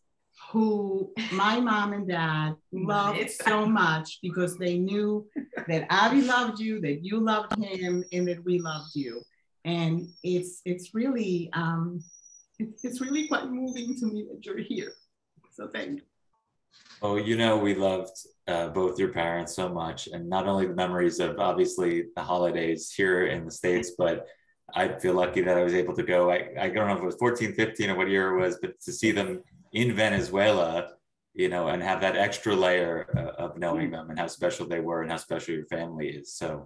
who my mom and dad loved so much because they knew that Avi loved you, that you loved him, and that we loved you. And it's really quite moving to me that you're here. So thank you. Oh, you know, we loved both your parents so much, and not only the memories of obviously the holidays here in the States, but I feel lucky that I was able to go. I don't know if it was 14, 15 or what year it was, but to see them in Venezuela, you know, and have that extra layer of knowing them and how special they were and how special your family is. So,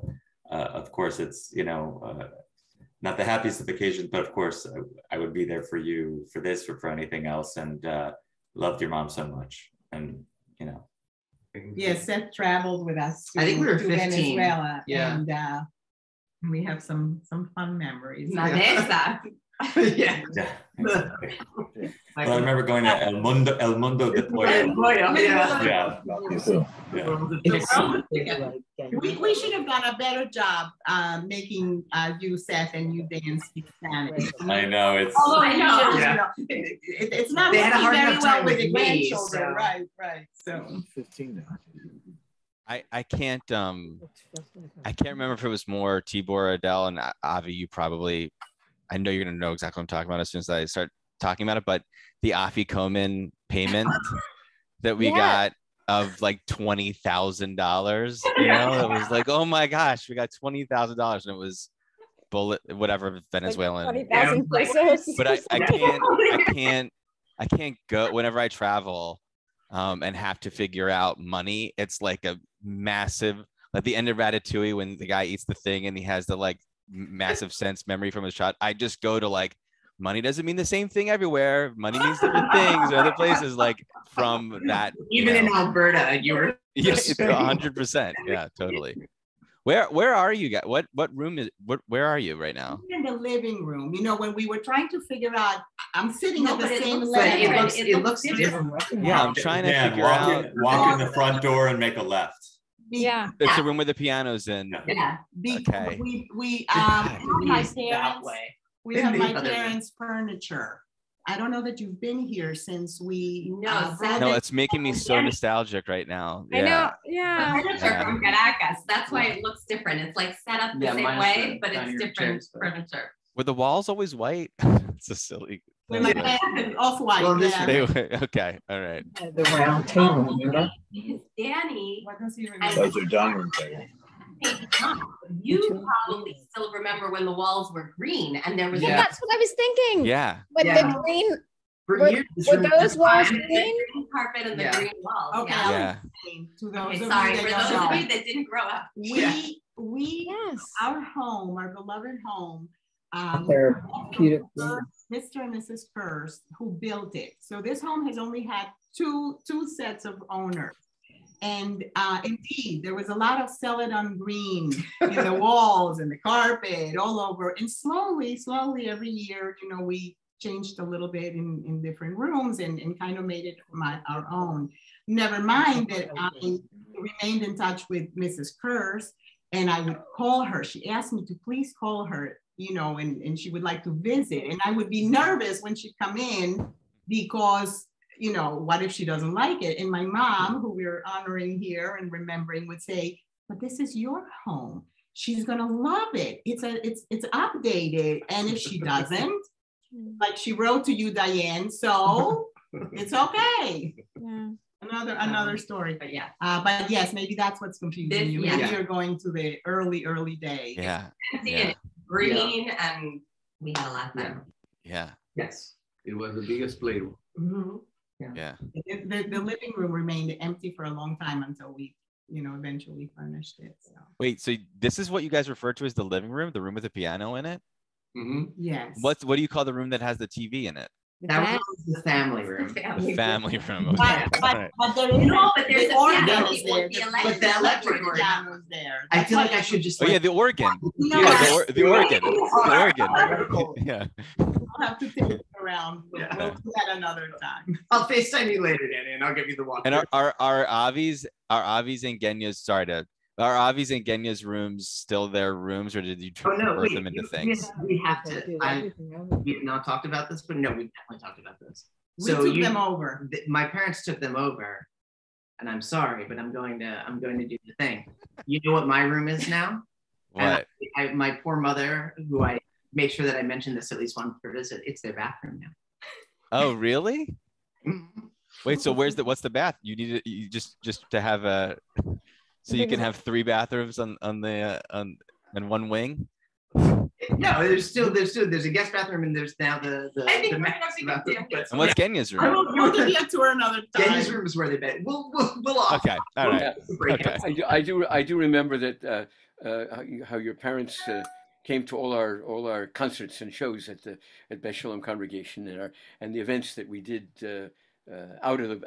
of course, it's, you know, not the happiest of occasions, but of course, I would be there for you for this or for anything else, and loved your mom so much. And, you know. Yes, Seth traveled with us I think we were 15. Venezuela. Yeah. And we have some fun memories. Yeah. Well, I remember going to El Mundo de Pollo. We should have done a better job making you, Seth, and you, Dan, speak Spanish. I know it's. Although I know, it's not they had a hard very enough well time with the with me, grandchildren, so. right. So 15 now. I can't remember if it was more Tibor or Adele, and Avi, you probably, I know you're gonna know exactly what I'm talking about as soon as I start talking about it, but the Afi Komen payment that we got of like $20,000, you know, it was like, oh my gosh, we got $20,000, and it was whatever Venezuelan. Like 20,000 pesos. But I can't go whenever I travel and have to figure out money. It's like a massive, like the end of Ratatouille when the guy eats the thing and he has the like massive sense memory from his shot. I just go to like, money doesn't mean the same thing everywhere. Money means different things. Other places, like from that. Even in Alberta, you were. Yes, 100%. Yeah, totally. Where are you guys? What room is? Where are you right now? In the living room. You know, when we were trying to figure out, I'm sitting at the same level. It looks different. Yeah, I'm trying to figure out. Walk in the front door and make a left. Yeah. It's a room with the piano's in. Yeah. Okay. We have my parents' furniture. I don't know that you've been here since we. No, it's making me so nostalgic right now. I know. Yeah. The furniture from Caracas. That's why it looks different. It's like set up the same way, but it's different furniture. Were the walls always white? It's a silly. Off white. Well, okay. All right. The round table, remember? Because Danny. Those are dining tables. You probably still remember when the walls were green and there was. Yeah, that's what I was thinking. Yeah. But the green. Were those walls green? Green carpet and the green walls. Okay. Yeah. Okay, sorry for those of you that didn't grow up. Our home, our beloved home. They're beautiful. Mr. and Mrs. First, who built it. So this home has only had two sets of owners. And indeed, there was a lot of celadon green in the walls and the carpet all over. And slowly every year, you know, we changed a little bit in different rooms and kind of made it our own. Never mind that I remained in touch with Mrs. Kurz, and I would call her. She asked me to please call her, you know, and she would like to visit. And I would be nervous when she'd come in because, you know, what if she doesn't like it? And my mom, who we're honoring here and remembering, would say, but this is your home. She's gonna love it. It's updated. And if she doesn't, like she wrote to you, Diane, so it's okay. Yeah. Another story. But yeah. But yes, maybe that's what's confusing you. Maybe you're going to the early days. Yeah. Yeah. Green, and we had a lot of fun. Yeah. Yes, it was the biggest playroom. Mm-hmm. Yeah. The living room remained empty for a long time until we, you know, eventually furnished it. So. Wait, so this is what you guys refer to as the living room, the room with the piano in it? Mm-hmm. Yes. What do you call the room that has the TV in it? That was the family room. The family room. But there is but there's the a organ piano, is there. But the electric organ. Piano is there. I feel like I should just. Oh yeah, the organ. No. Yeah, the organ. The organ. Yeah. We'll have to take it around. We'll do that another time. I'll FaceTime you later, Danny, and I'll give you the walk. And are Avi's and Genya's, are Avi's and Genya's rooms still their rooms, or did you convert them into things? We have to. We have not talked about this, but no, we definitely talked about this. We took them over. My parents took them over, and I'm sorry, but I'm going to do the thing. You know what my room is now? What? My poor mother, who I make sure that I mention this at least once per visit. It's their bathroom now. Oh, really? Wait, so what's the bath? You need it. You just to have a. So you can have 3 bathrooms on one wing. No, there's a guest bathroom, and there's now the master bathroom. And what's Genya's room? I will give you a tour another time. Genya's room is where they bed. We'll off. Okay, all right. Okay. I do remember that how your parents came to all our concerts and shows at Beth Shalom congregation and the events that we did out of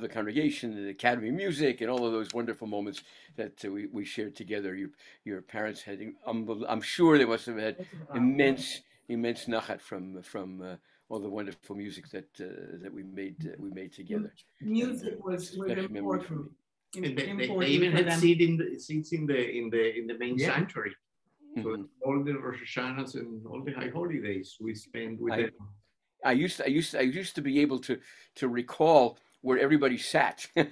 the congregation, the Academy of Music, and all of those wonderful moments that we shared together. Your parents had, I'm sure they must have had immense nachat from all the wonderful music that we made together. Music was important. They even had seats in the main sanctuary. So all the Rosh Hashanahs and all the high holidays we spend with them. I used to be able to recall where everybody sat in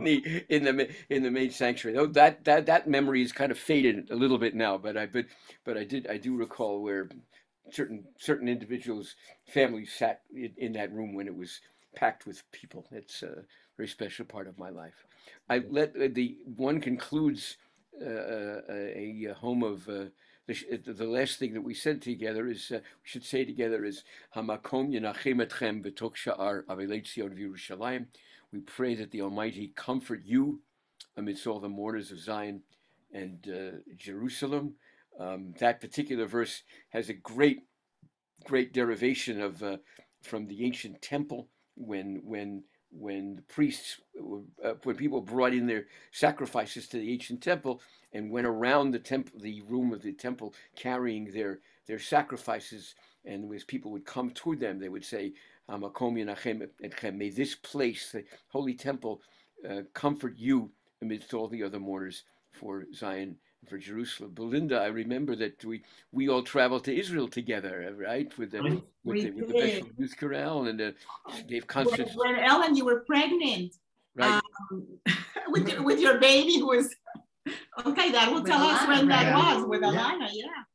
the main sanctuary. Though that memory is kind of faded a little bit now, but I do recall where certain individuals' families sat in that room when it was packed with people. It's a very special part of my life. One concludes a home of. The last thing that we said together is we should say together is Hamakom Yenachem Etchem B'Tok Sha'ar Avelei Tzion V'Yerushalayim. We pray that the Almighty comfort you amidst all the mourners of Zion and Jerusalem. That particular verse has a great derivation of from the ancient temple when the priests, when people brought in their sacrifices to the ancient temple and went around the temple, the room of the temple, carrying their sacrifices, and as people would come toward them, they would say, "May this place, the holy temple, comfort you amidst all the other mourners for Zion and for Jerusalem." Belinda, I remember that we all traveled to Israel together, right? With the Beth Youth Chorale, and gave concerts. When Ellen, you were pregnant, right? With your baby who was. Okay, that will tell us when that was with Alana.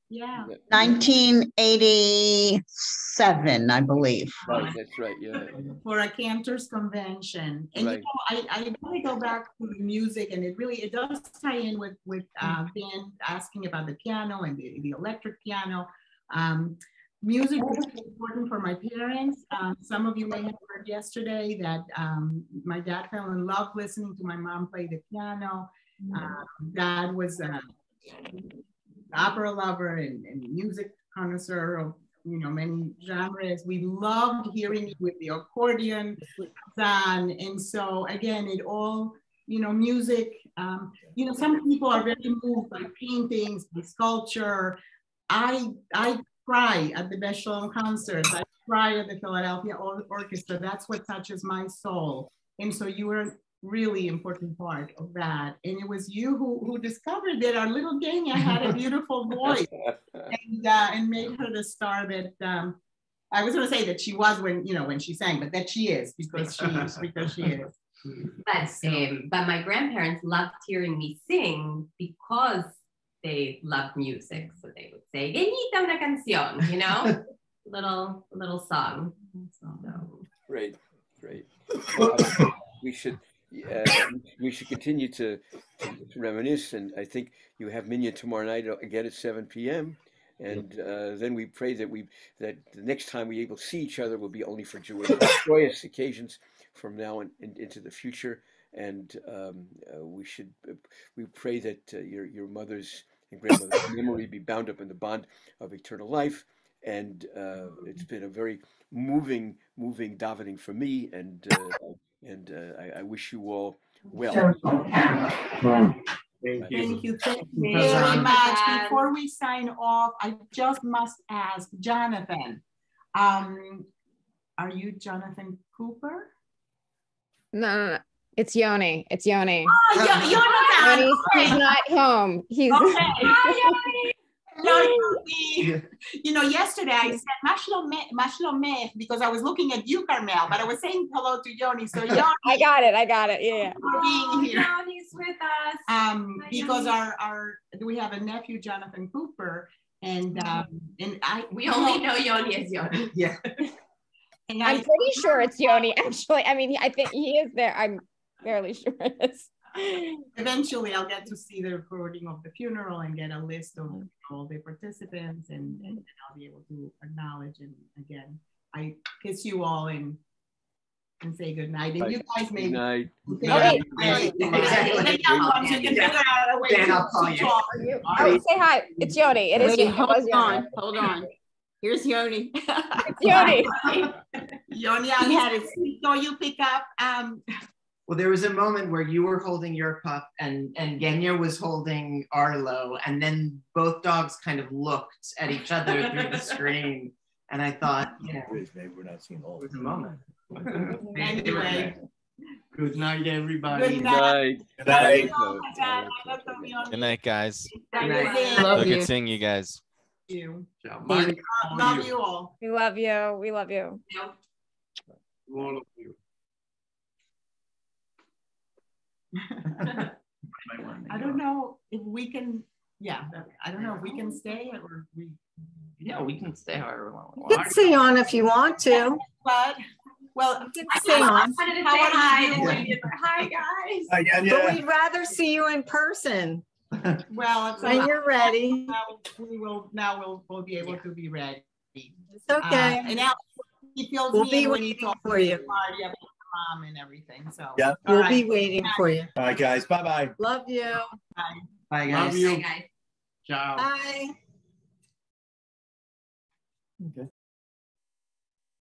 Yeah. 1987, I believe. Right, that's right. Yeah. For a Cantors convention, and right. You know, I really go back to the music, and it does tie in with Dan asking about the piano and the electric piano. Music was important for my parents. Some of you may have heard yesterday that my dad fell in love listening to my mom play the piano. Dad was an opera lover and music connoisseur you know, many genres. We loved hearing you with the accordion, and so again, it all, you know, music. You know, some people are very moved by paintings, by sculpture. I cry at the Best Shalom concerts. I cry at the Philadelphia Orchestra. That's what touches my soul. And so you were a really important part of that. And it was you who discovered that our little Genya had a beautiful voice and made her the star that I was going to say that she was when, you know, when she sang, but that she is because she is. But my grandparents loved hearing me sing because they loved music. So they would say, Genita una canción, you know, little song. So. Great. We should continue to reminisce, and I think you have Minyan tomorrow night again at 7 p.m. And then we pray that the next time we able to see each other will be only for joyous occasions from now on into the future. And we pray that your mother's and grandmother's memory be bound up in the bond of eternal life. And it's been a very moving davening for me, and I wish you all well. Thank you very much. Before we sign off, I just must ask Jonathan, are you Jonathan Cooper? No. It's Yoni. It's Yoni. Oh, Yoni, he's not home. He's okay. You know, yesterday I said Mashlomech because I was looking at you, Carmel, but I was saying hello to Yoni. So Yoni, I got it. Yeah. For being here. Yoni's with us. Because we have a nephew, Jonathan Cooper, and we only know Yoni as Yoni. Yeah. And I'm pretty sure it's Yoni. Actually, I mean, I think he is there. I'm fairly sure it is. Eventually, I'll get to see the recording of the funeral and get a list of all the participants, and I'll be able to acknowledge. And again, I kiss you all and say good night. And you guys may. Good night. Okay. Dan, I'll call you. Oh, say hi. It's Yoni. It is. Wait, hold on. Here's Yoni. It's Yoni. Yoni, I had it. So you pick up. Well, there was a moment where you were holding your pup and Genya was holding Arlo, and then both dogs kind of looked at each other through the screen. And I thought, you know, maybe we're not seeing all. it was a moment. Anyway. Good night, everybody. Good night. Good night. Good night, guys. Love Good seeing you guys. You. Love you all. We love you. We love you. All of you. I don't know if we can. Yeah, I don't know if we can stay or we. Yeah, we can stay however long. You can stay on if you want to. But well, you can stay on. Hi, guys. Hi, Genya. But we'd rather see you in person. Well, when you're ready. We'll be able to be ready. It's okay. And now he feels we'll be waiting for you. Mom and everything. So yeah, we'll be waiting for you. All right, guys. Bye. Love you. Bye. Bye, guys. Love you. Bye, guys. Ciao. Bye. Okay.